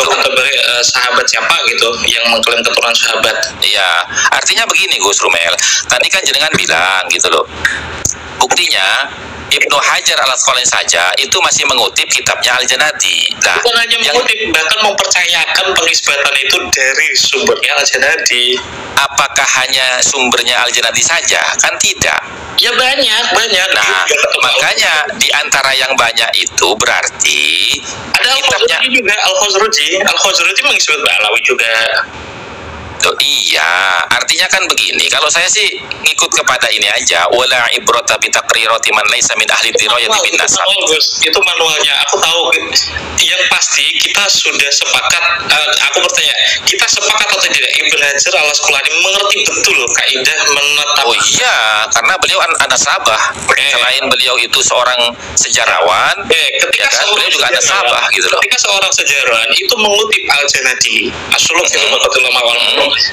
sahabat siapa gitu yang mengklaim keturunan sahabat. Iya, artinya begini Gus Rumel, tadi kan jenengan bilang gitu loh, buktinya Ibnu Hajar al-Asqalani saja itu masih mengutip kitabnya Al-Janadi. Nah, bukan hanya mengutip, bahkan mempercayakan pengisbatan itu dari sumbernya Al-Janadi. Apakah hanya sumbernya Al-Janadi saja? Kan tidak. Ya banyak. Nah, makanya di antara yang banyak itu berarti ada Al-Khazraji juga, Al-Khazraji mengisbat Ba'alawi juga. Oh, iya, artinya kan begini. Kalau saya sih ngikut kepada ini aja. Wala ibrata bi taqrirati man laisa min ahli dirayati bin nasab. Itu manualnya. Aku tahu. Yang pasti kita sudah sepakat. Aku bertanya, kita sepakat atau tidak? Ibnu Hajar al-Asqalani mengerti betul kaidah menetap. Oh iya, karena beliau an-nasabah. Selain beliau itu seorang sejarawan, ketika ya kan, beliau juga an-nasabah gitu loh. Ketika seorang sejarawan itu mengutip Al-Janadi, As-Suluk itu Batul Mawal.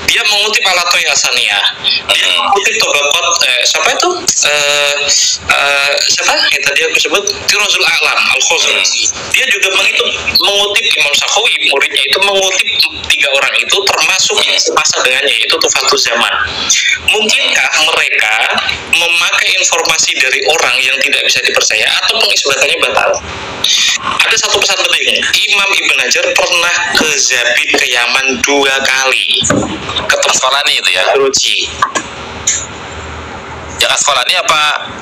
Dia mengutip Al-Atoy Hasaniyah, dia mengutip Tobakot, siapa itu? Siapa yang tadi aku sebut? Tirozul A'lam, Al-Khazraji. Dia juga mengutip Imam Sakhawi, muridnya itu mengutip 3 orang itu, termasuk yang semasa dengannya, yaitu Tufatul Zaman. Mungkinkah mereka memakai informasi dari orang yang tidak bisa dipercaya atau pengisbatannya batal? Ada satu pesan penting, Imam Ibn Hajar pernah ke Zabid, ke Yaman 2 kali. Ketemu Asqalani itu ya? Ruci. Yang Asqalani apa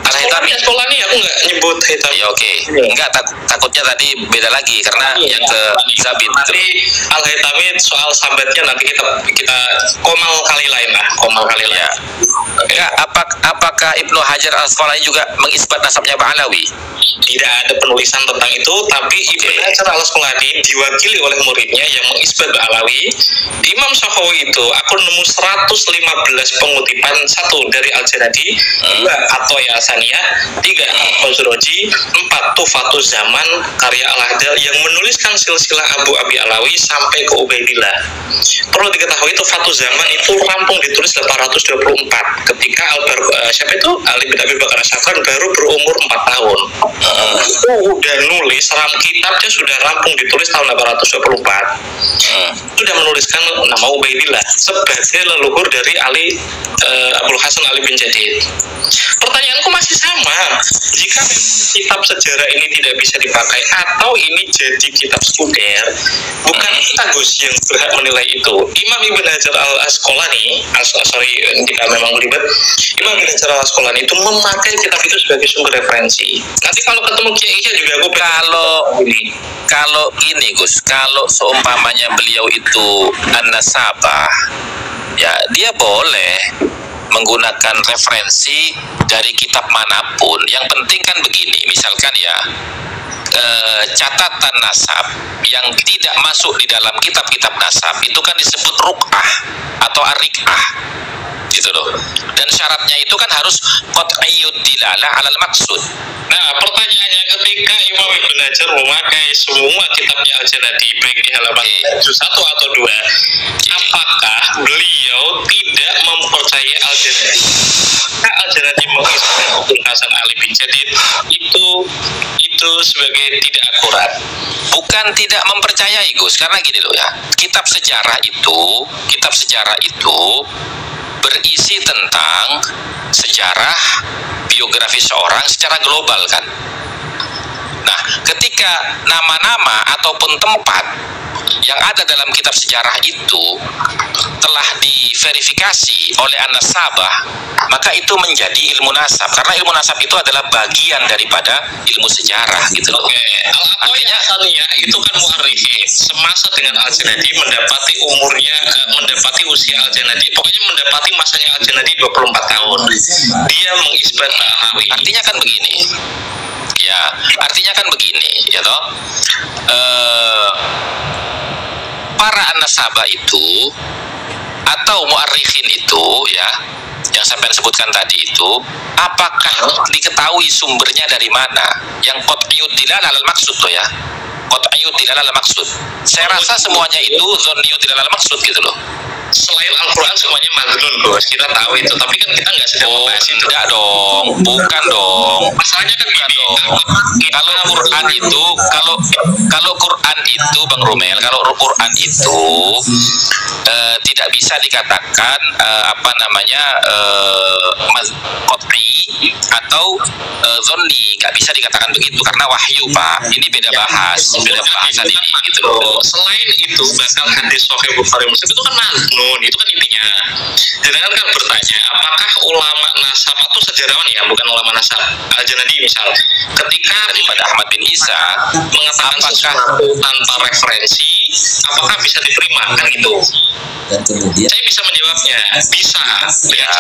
Al-Haytami? Asqalani aku nggak nyebut Haytami. Ya oke. Enggak, takutnya tadi beda lagi karena yang ke Zabid. Nanti Al-Haytami soal sahabatnya nanti kita komal kali lain lah. Ya. Enggak, apakah Ibnu Hajar al-Asqalani juga mengisbat nasabnya Ba'alawi? Tidak ada penulisan tentang itu, tapi Ibnu Hajar al-Asqalani diwakili oleh muridnya yang mengisbat Ba'alawi. Imam Sakhawi itu aku nemu 115 pengutipan, 1 dari Al-Janadi, 2 Atoy Hasaniyah, 3 Al-Khazraji, 4 Tufatul Zaman karya Al-Hadal yang menuliskan silsilah Abu Abi Alawi sampai ke Ubaidillah. Perlu diketahui Tufatul Zaman itu rampung ditulis 824 ketika siapa itu? Ali bin Abi Bakar As-Sakran baru berumur 4 tahun. Itu udah nulis, kitabnya sudah rampung ditulis tahun 824. Sudah menuliskan nama Ubaidillah sebagai leluhur dari Abul Hasan Ali bin Jadid. Pertanyaanku masih sama, jika kitab sejarah ini tidak bisa dipakai atau ini jadi kitab sekunder, bukan kita Gus yang berhak menilai itu. Imam Ibn Hajar al-Asqalani, jika memang ribet, Imam Ibn Hajar al-Asqalani itu memakai kitab itu sebagai sumber referensi. Nanti kalau ketemu Kiai juga aku kalau ini Gus, kalau seumpamanya beliau itu an-nasabah, ya dia boleh menggunakan referensi dari kitab manapun. Yang penting kan begini, misalkan ya catatan nasab yang tidak masuk di dalam kitab-kitab nasab itu kan disebut ruk'ah atau arik'ah gitu loh, dan syaratnya itu kan harus qat'iyyud dilalah alal maksud. Nah, pertanyaannya ketika Imam Ibn Hajar memakai semua kitabnya Al-Janadi baik di halaman 1 atau 2, apakah beliau tidak mempercayai Al-Janadi? Al-Janadi mengisahkan Abul Hasan Ali bin Jadid itu sebagai tidak akurat. Bukan tidak mempercayai Gus, karena gini loh ya, kitab sejarah itu berisi tentang sejarah biografi seorang secara global kan. Nah, ketika nama-nama ataupun tempat yang ada dalam kitab sejarah itu telah diverifikasi oleh an-nasabah, maka itu menjadi ilmu nasab, karena ilmu nasab itu adalah bagian daripada ilmu sejarah gitu loh. Artinya itu kan mu'arrikhin semasa dengan Al-Janadi mendapati usia Al-Janadi, pokoknya mendapati masanya Al-Janadi 24 tahun. Dia mengisbat Ba'alawi. Artinya kan begini. Ya, artinya kan begini, ya toh. Para an-nasabah itu atau mu'arrikhin itu ya, yang sampai sebutkan tadi itu, apakah diketahui sumbernya dari mana? Yang qat'iyyud dilalah alal maksud tuh ya. qat'iyyu dilalah maksud. Saya rasa semuanya itu dzanniyyu dilalah maksud gitu loh. Selain Al-Quran semuanya madlun bos, kita tahu itu, tapi kan kita nggak sedang membahas itu. Tidak dong, bukan dong. Masalahnya kan Bukan gini, dong. Kalau Quran itu, kalau Quran itu Bang Romel, kalau Quran itu tidak bisa dikatakan apa namanya qat'i atau dzanni, nggak bisa dikatakan begitu karena wahyu Pak. Ini beda bahasan ini gitu loh. Selain itu, bahkan hadis Sahih Bukhari Muslim itu kan madlun, itu kan intinya. Jangan kan bertanya, apakah ulama nasab atau sejarawan ya, bukan ulama nasab, Al-Janadi misal, ketika Daripada Ahmad bin Isa, mengatakan apakah sesuatu tanpa referensi, apakah bisa diterima kan gitu? Dan kemudian Saya bisa menjawabnya, bisa ya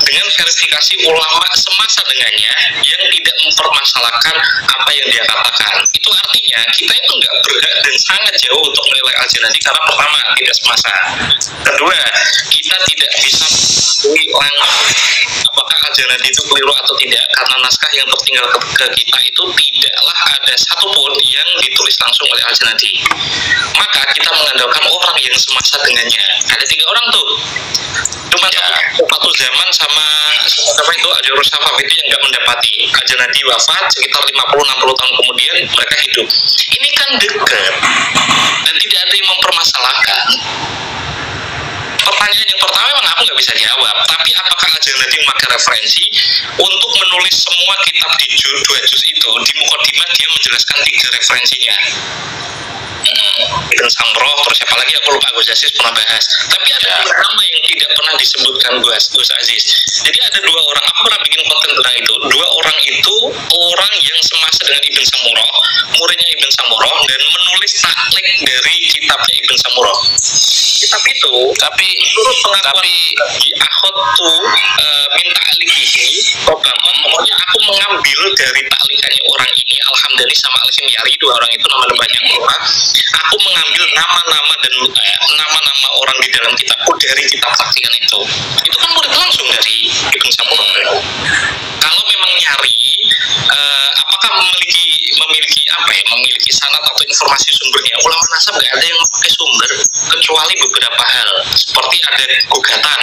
dengan verifikasi ulama semasa dengannya yang tidak mempermasalahkan apa yang dia katakan. Itu artinya kita itu nggak berhak dan sangat jauh untuk menilai Al-Janadi karena pertama tidak semasa, kedua kita tidak bisa mengetahui langsung apakah Al-Janadi itu keliru atau tidak karena naskah yang tertinggal ke kita itu tidaklah ada satupun yang ditulis langsung oleh Al-Janadi. Maka kita mengandalkan orang yang semasa dengannya. Ada 3 orang tuh, cuma satu zaman sama siapa itu Al-Jurus Safaf itu yang nggak mendapati. Al-Janadi wafat sekitar 50-60 tahun kemudian mereka hidup. Ini kan dekat dan tidak ada yang mempermasalahkan. Pertanyaan yang pertama memang aku nggak bisa jawab, tapi apakah Al-Janadi memakai referensi untuk menulis semua kitab di 2 juz itu? Di Muqaddimah dia menjelaskan 3 referensinya. Ibn Samroh, terus siapa lagi aku lupa, Gus Aziz pernah bahas. Tapi ada 2 nama yang tidak pernah disebutkan Gus Aziz. Jadi ada 2 orang, aku pernah bikin konten tentang itu. 2 orang itu orang yang semasa dengan Ibn Samurah, muridnya Ibn Samurah, dan menulis taklik dari kitabnya Ibn Samurah. Kitab itu, tapi menurut pengakuan di Akhod tuh minta alikihi, pokoknya aku mengambil dari taklikannya orang ini, Al-Hamdani sama Al-Himyari, 2 orang itu nama banyak orang. Aku mengambil nama-nama dan nama-nama orang di dalam kitabku dari kitab taklikan itu. Itu kan murid langsung dari Ibn Samurah. Kalau memang nyari, apakah memiliki apa ya? Memiliki sanad atau informasi sumbernya? Ulama nasab nggak ada yang memakai sumber kecuali beberapa hal. Seperti ada gugatan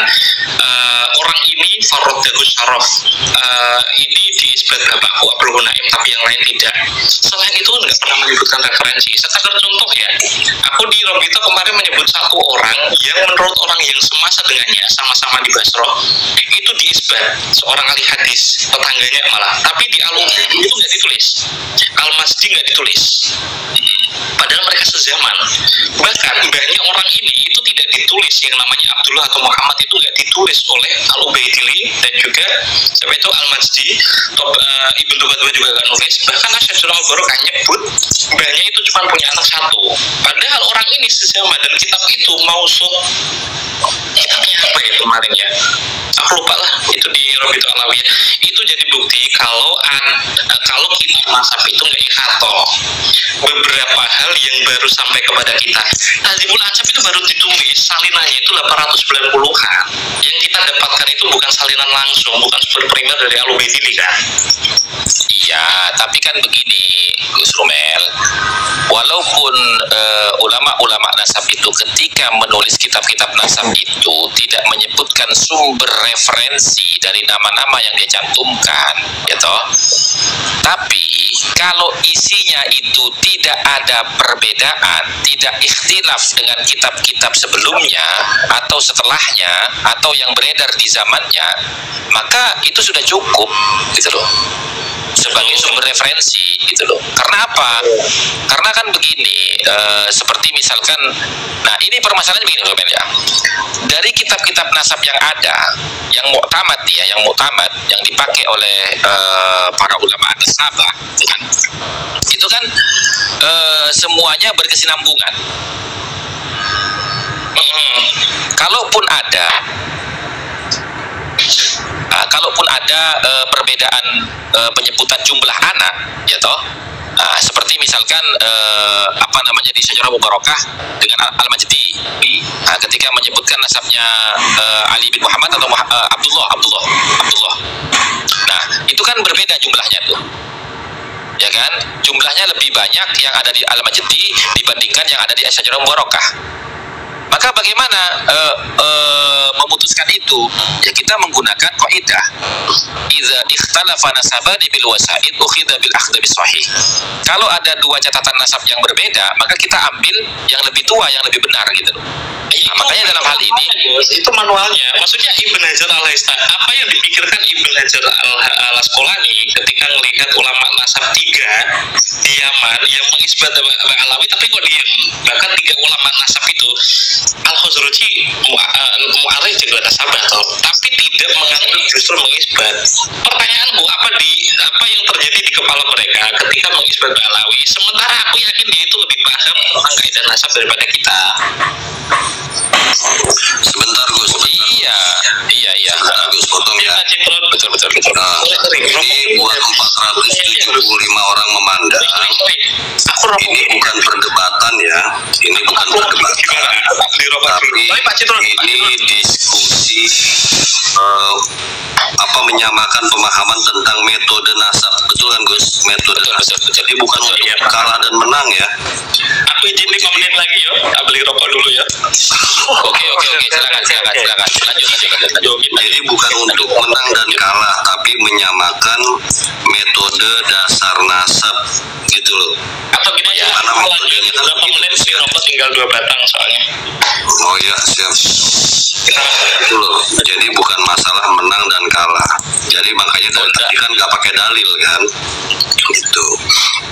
orang ini Farodahus Syaraf, ini diisbat bapakku Abdul Naim, tapi yang lain tidak. Selain itu nggak pernah menyebutkan referensi. Sekadar contoh ya, aku di Robito kemarin menyebut 1 orang yang menurut orang yang semasa dengannya sama-sama di Basro itu diisbat seorang ahli hadis, tetangganya malah. Tapi di Al-Ubaidi itu nggak ditulis, Al-Masdi nggak ditulis, padahal mereka sezaman. Bahkan mbahnya orang ini itu tidak ditulis, yang namanya Abdullah atau Muhammad itu nggak ditulis oleh Al-Ubaidili dan juga siapa itu Al-Masdi. Ibn Tubatwa juga nggak nulis. Bahkan Asy'ariyah Al-Barokah nyebut mbahnya itu cuma punya anak 1, padahal orang ini sezaman. Dan kitab itu mausuk, kitabnya apa ya kemarin ya, aku lupa lah, itu di Robito Alawiyah. Itu jadi bukti kalau kitab nasab itu nggak ikhatoh. Beberapa hal yang baru sampai kepada kita, Tahdzibul Ansab itu baru ditulis, salinannya itu 890-an. Yang kita dapatkan itu bukan salinan langsung, bukan sumber primer dari Al-Ubaidili kan. iya, tapi kan begini Gus Romel, walaupun ulama-ulama nasab itu ketika menulis kitab-kitab nasab itu tidak menyebutkan sumber referensi dari nama-nama yang dia cantumkan, ya toh. Tapi kalau isinya itu tidak ada perbedaan, tidak ikhtilaf dengan kitab-kitab sebelumnya atau setelahnya atau yang beredar di zamannya, maka itu sudah cukup gitu loh sebagai sumber referensi gitu loh. Karena apa? Karena kan begini, seperti misalkan, nah ini permasalahannya begini loh ya. Dari kitab-kitab nasab yang ada, yang mu'tamad ya, yang dipakai oleh para ulama nasabah, itu kan semuanya berkesinambungan. Kalaupun ada perbedaan penyebutan jumlah anak, ya toh, seperti misalkan apa namanya di Syajarah Mubarakah dengan Al-Majdi, ketika menyebutkan nasabnya Ali bin Muhammad atau Abdullah. Nah, itu kan berbeda jumlahnya tuh, ya kan? jumlahnya lebih banyak yang ada di Al-Majdi dibandingkan yang ada di Asy-Syajarah Mubarakah. Maka bagaimana memutuskan itu? Ya kita menggunakan kaidah idza ikhtalafa nasabani bil wasaid ukhidha bil akhd bis sahih. Kalau ada dua catatan nasab yang berbeda, maka kita ambil yang lebih tua, yang lebih benar gitu. Nah, makanya dalam hal ini itu manualnya. Maksudnya Ibn Hajar al-Haytami, apa yang dipikirkan Ibn Hajar al-Asqalani ketika melihat ulama nasab 3 di Yaman yang mengisbat Alawi tapi kok diem? Bahkan 3 ulama nasab itu Al-Khazraji Mu'arif juga nasabah toh, tapi tidak mengambil justru mengisbat. Pertanyaanku apa yang terjadi di kepala mereka ketika mengisbat Alawi, sementara aku yakin dia itu lebih paham tentang kaidah nasab daripada kita. Sebentar Gus, iya. sebentar Gus, potong ya. Betul. Nah, ini buat 475 orang memandang. Ini bukan perdebatan ya, ini bukan perdebatan, tapi ini diskusi menyamakan pemahaman tentang metode nasab, betul kan Gus? Metode nasab. Jadi bukan untuk kalah dan menang ya. Aku izin 5 menit lagi yo, beli rokok dulu ya. Oke, silakan. Lanjut. Jadi bukan untuk menang dan kalah, tapi menyamakan metode dasar nasab gitu loh. Atau gini aja, aku lanjut berapa menit beli rokok tinggal 2 batang soalnya. Oh iya, siap. Itu loh. Jadi bukan masalah menang dan kalah. Jadi makanya tadi kan nggak pakai dalil kan, gitu.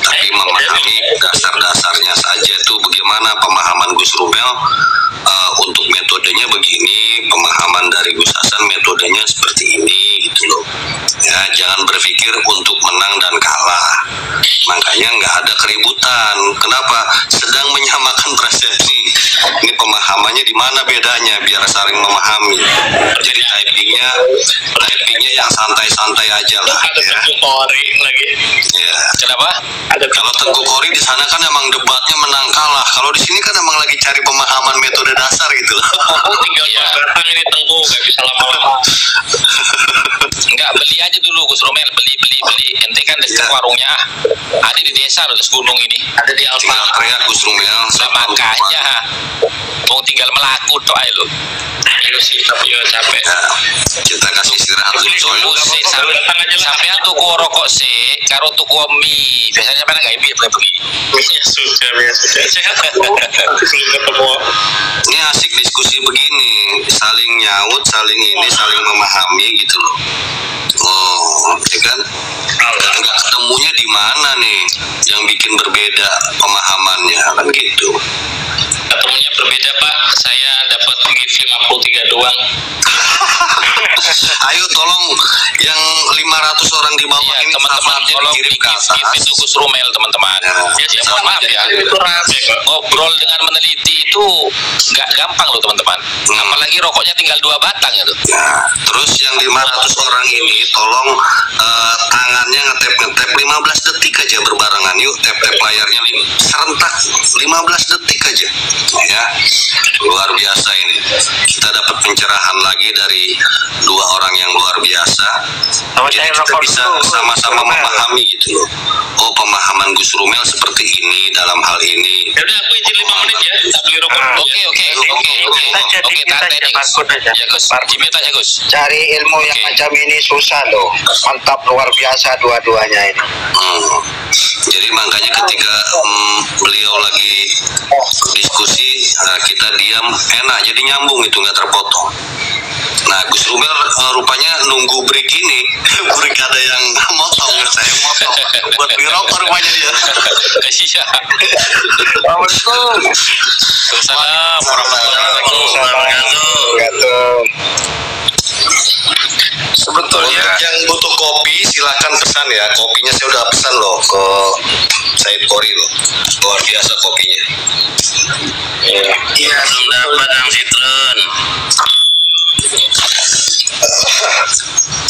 Tapi memahami dasar-dasarnya saja itu bagaimana pemahaman Gus Rumel untuk metodenya begini, pemahaman dari Gus Hasan metodenya seperti ini, gitu loh. Ya jangan berpikir untuk menang dan kalah. Makanya nggak ada keributan. Kenapa? Sedang menyamakan persepsi. Ini pemahamannya di mana bedanya biar saling memahami. Jadi typingnya yang santai-santai aja lah. Ada Ya. Tengku Kori lagi. Ya. Kenapa? Kalau Tengku Kori di sana kan emang debatnya menang kalah. Kalau di sini kan emang lagi cari pemahaman metode dasar gitu loh. Tinggal 2 batang ini Tengku, nggak bisa lama-lama. Enggak, beli aja dulu Gus Romel, beli. Ente kan dekat warungnya. Ada di desa loh, gunung ini. Ada di Alfa. Tinggal teriak Gus Rumel. Makanya mau tinggal melaku toh ayo lo. Iya sih, tapi ya capek. Ya, kita kasih istirahat dulu soalnya. Sampai tuku rokok sih, karo tuku mie. Biasanya pada nggak mie pergi. Ya sudah. Sehat aku. Belum ketemu. Ini asik diskusi begini, saling nyaut, saling memahami gitu loh. Oh, ya kan? Nggak ketemunya di mana nih yang bikin berbeda pemahamannya kan gitu. Ketemunya berbeda Pak, saya dapat gift 53 doang. Ayo tolong yang 500 orang di bawah ini teman-teman tolong kirim ke atas. itu Gus Rumel teman-teman. Ya mohon maaf ya. Itu rame Pak. Ngobrol dengan meneliti itu nggak gampang loh teman-teman. Apalagi rokoknya tinggal 2 batang gitu. Nah, terus yang 500 orang ini tolong tangannya ngetep 15 detik aja berbarengan. Yuk tap layarnya nih serentak 15 detik aja. Ya. Luar biasa ini. Kita dapat pencerahan lagi dari 2 orang yang luar biasa. Jadi kita bisa sama-sama memahami gitu loh. Oh, pemahaman Gus Rumel seperti ini dalam hal ini. Ya udah aku izin 5 menit ya. Beli rokok dulu ya. Oke, tante Gus. Ya Gus, Jimmy tanya Gus. Cari ilmu yang macam ini susah loh. Mantap, luar biasa dua-duanya ini. Jadi makanya ketika beliau lagi diskusi, kita diam, enak, jadi nyambung itu, nggak terpotong. Nah, Gus Rumel rupanya nunggu break ini, break ada yang motong, saya motong buat beli rokok rupanya dia. Iya. Assalamualaikum. Waalaikumsalam warahmatullahi wabarakatuh. Sebetulnya yang butuh kopi silakan pesan ya, kopinya saya udah pesan loh ke Said Kori loh, luar biasa kopinya. Iya, sudah Padang Citron.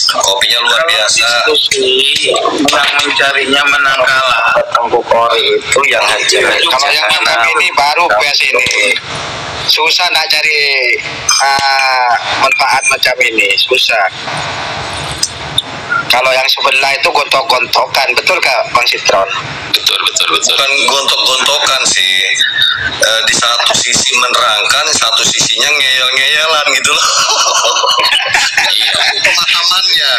Kopinya luar biasa. Yang mencarinya menang kalah. Tengku Kori itu yang hajar. Kalau yang macam ini baru biasa ini. Susah nak cari manfaat macam ini, susah. Kalau yang sebelah itu gontok-gontokan, betul gak Bang Citron? Betul. Bukan gontok-gontokan sih. Di satu sisi menerangkan, satu sisinya ngeyel-ngeyelan gitu loh. Pemahamannya.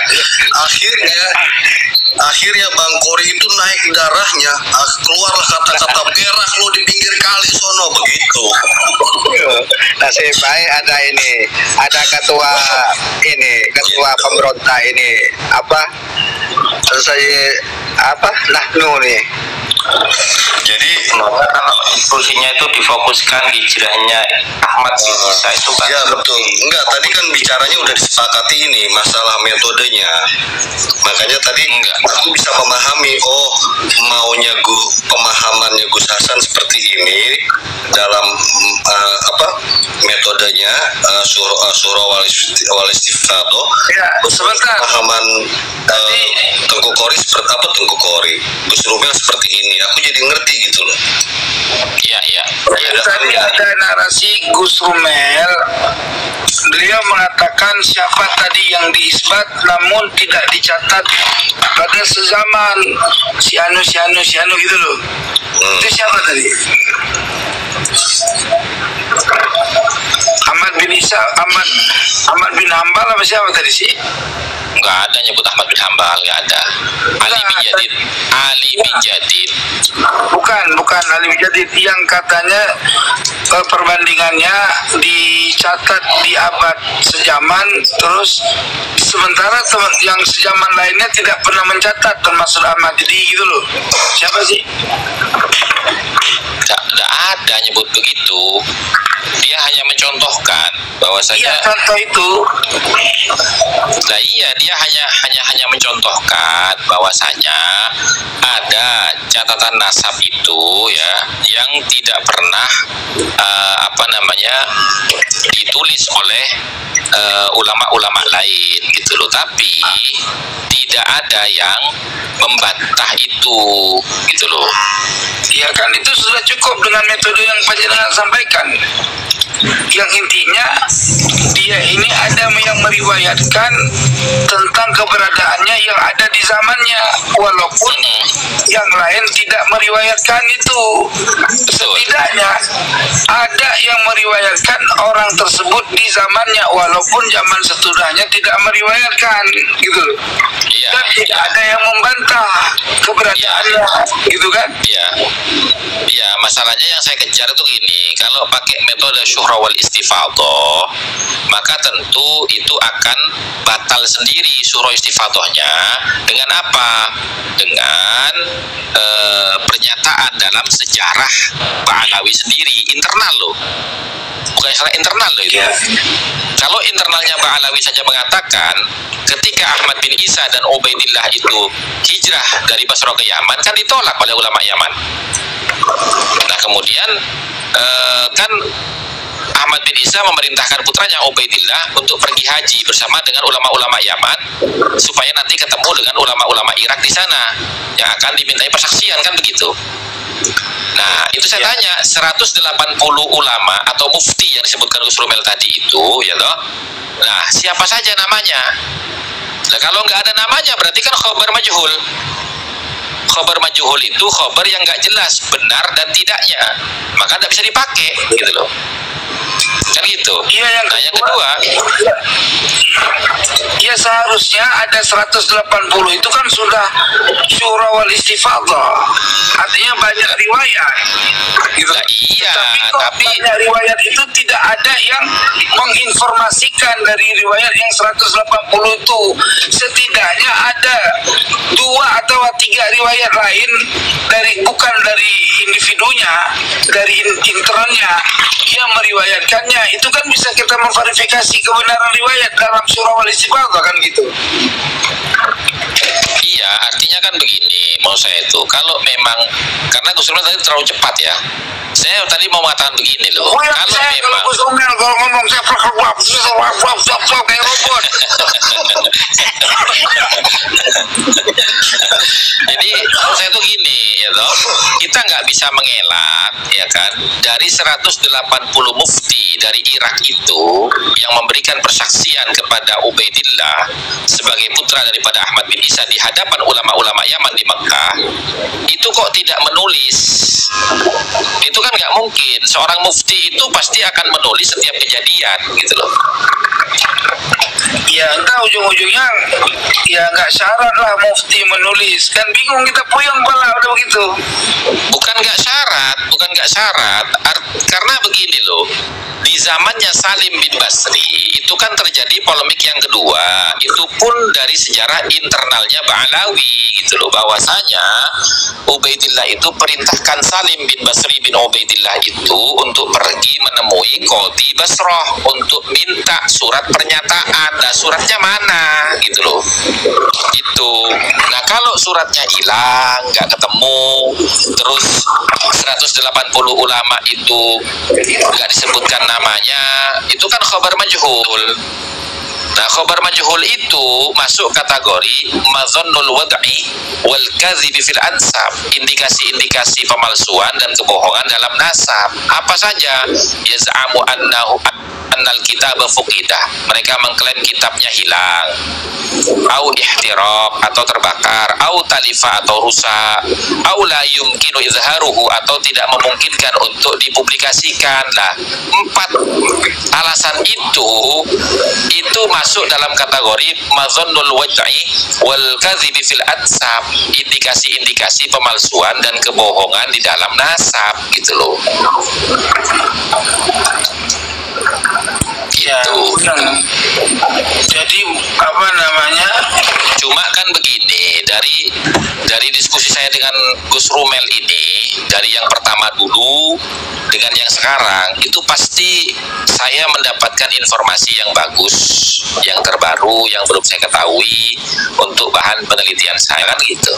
Akhirnya Bang Kori itu naik darahnya, keluarlah kata-kata berak lo di pinggir kali sono, begitu. Nasib baik ada ketua pemberontak ini Nahnu nih. Jadi kalau diskusinya itu difokuskan hijrahnya Ahmad bin Isa itu kan. Ya betul. Enggak, tadi kan bicaranya udah disepakati ini masalah metodenya. Makanya tadi aku bisa memahami, maunya pemahamannya Gus Hasan seperti ini dalam metodenya surah wal istifado. Ya, sebentar. Pemahaman Tengku Kori seperti apa? Tengku Kori Gus Rumel seperti ini. Aku jadi ngerti gitu loh. Iya. Tadi ada narasi Gus Rumel, beliau mengatakan siapa tadi yang diisbat namun tidak dicatat pada sezaman si anu gitu loh. Itu siapa tadi? Ahmad bin Isa, Ahmad bin Hambal apa siapa tadi sih? Nggak ada nyebut Ahmad bin Hambal, nggak ada. Ali bin Jadid. Bukan Ali bin Jadid yang katanya perbandingannya dicatat di abad sejaman, terus sementara yang sejaman lainnya tidak pernah mencatat, termasuk Ahmad Jadi gitu loh. Siapa sih? Nggak ada nyebut begitu. Dia hanya mencontohkan bahwasanya. Iya, contoh itu. Nah iya, dia hanya mencontohkan bahwasanya ada catatan nasab itu ya yang tidak pernah ditulis oleh ulama-ulama lain gitu loh, tapi tidak ada yang membantah itu gitu loh. Ya kan itu sudah cukup dengan metode yang Panjenengan sampaikan. Yang intinya dia ini ada yang meriwayatkan tentang keberadaannya yang ada di zamannya, walaupun yang lain tidak meriwayatkan itu. Setidaknya ada yang meriwayatkan orang tersebut di zamannya, walaupun zaman sesudahnya tidak meriwayatkan gitu. Dan tidak ada yang membantah keberadaannya gitu kan. Iya, masalahnya yang saya kejar itu gini, kalau pakai metode syuhra wal istifadhah, maka tentu itu akan batal sendiri syuhra istifadhahnya. Dengan apa? Dengan pernyataan dalam sejarah Pak Alawi sendiri, internal loh. Bukan salah internal loh itu. Kalau internalnya Pak Alawi saja mengatakan ketika Ahmad bin Isa dan Ubaidillah itu hijrah dari Basra ke Yaman, kan ditolak oleh ulama Yaman. Nah kemudian kan Ahmad bin Isa memerintahkan putranya Ubaidillah untuk pergi haji bersama dengan ulama-ulama Yaman supaya nanti ketemu dengan ulama-ulama Irak di sana yang akan dimintai persaksian, kan begitu. Nah itu saya tanya, 180 ulama atau mufti yang disebutkan Gus Rumel tadi itu ya toh, nah siapa saja namanya? Nah kalau nggak ada namanya berarti kan khobar majhul. Khobar majhul itu khobar yang nggak jelas benar dan tidaknya, maka nggak bisa dipakai gitu loh, kan gitu. Yang kedua ya seharusnya ada 180 itu kan sudah syuhra wal istifadhah, artinya banyak riwayat gitu. Tapi banyak riwayat itu tidak ada yang menginformasikan dari riwayat yang 180 itu. Setidaknya ada 2 atau 3 riwayat lain bukan dari individunya, dari internalnya yang meriwayatkannya. Itu kan bisa kita memverifikasi kebenaran riwayat dalam syuhra wal istifadhah kan gitu. Iya, artinya kan begini, mau saya itu kalau memang karena Gus Rumel tadi terlalu cepat ya. Saya tadi mau mengatakan begini loh. Kalau Gus Rumel kalau ngomong saya kayak robot. Jadi kalau saya tuh gini ya toh, kita nggak bisa mengelak ya kan dari 180 mufti dari Irak itu yang memberikan persaksian kepada Ubaidillah sebagai putra daripada Ahmad bin Isa di hadapan ulama-ulama Yaman di Mekah, itu kok tidak menulis? Itu kan nggak mungkin. Seorang mufti itu pasti akan menulis setiap kejadian gitu loh. Ya entah ujung-ujungnya ya nggak syarat lah mufti menulis, kan bingung kita puyeng pala udah begitu. Bukan nggak syarat, karena begini loh, di zamannya Salim bin Basri itu kan terjadi polemik yang kedua, itu pun dari sejarah internalnya Ba'alawi gitu loh, bahwasanya Ubaidillah itu perintahkan Salim bin Basri bin Ubaidillah itu untuk pergi menemui Qadhi Basrah untuk minta surat pernyataan. Nah, suratnya mana gitu loh. Itu. Nah, kalau suratnya hilang, nggak ketemu, terus 180 ulama itu nggak disebutkan namanya, itu kan khabar majhul. Nah, khabar majhul itu masuk kategori madzannul wad'i wal kadhib fil ansab, indikasi-indikasi pemalsuan dan kebohongan dalam nasab. Apa saja? Yaz'amu annal kitaba fuqidah, mereka mengklaim kitabnya hilang, au ihtiraq atau terbakar, au talifa atau rusak, au la yumkinu izharuhu atau tidak memungkinkan untuk dipublikasikan. Nah, 4 alasan itu masuk dalam kategori madzannul wad'i wal kadhib fil ansab, indikasi-indikasi pemalsuan dan kebohongan di dalam nasab gitu loh. Gitu. Jadi apa namanya? Cuma kan begini, dari diskusi saya dengan Gus Rumel ini, dari yang pertama dulu dengan yang sekarang, itu pasti saya mendapatkan informasi yang bagus, yang terbaru, yang belum saya ketahui untuk bahan penelitian saya, kan gitu.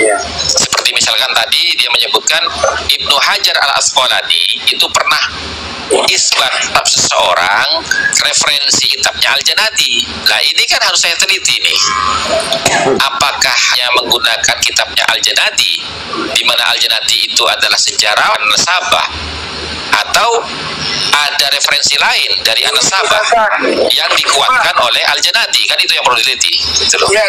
Ya. Seperti misalkan tadi dia menyebutkan Ibnu Hajar al-Asqalani itu pernah isbat kitab seseorang, referensi kitabnya Al-Janadi. Nah, ini kan harus saya teliti nih. Apakah hanya menggunakan kitabnya Al-Janadi, di mana Al-Janadi itu adalah sejarawan nasabah, atau ada referensi lain dari An-Nasabah yang dikuatkan oleh Al-Janadi? Kan itu yang perlu diteliti. Gitu loh. Ya,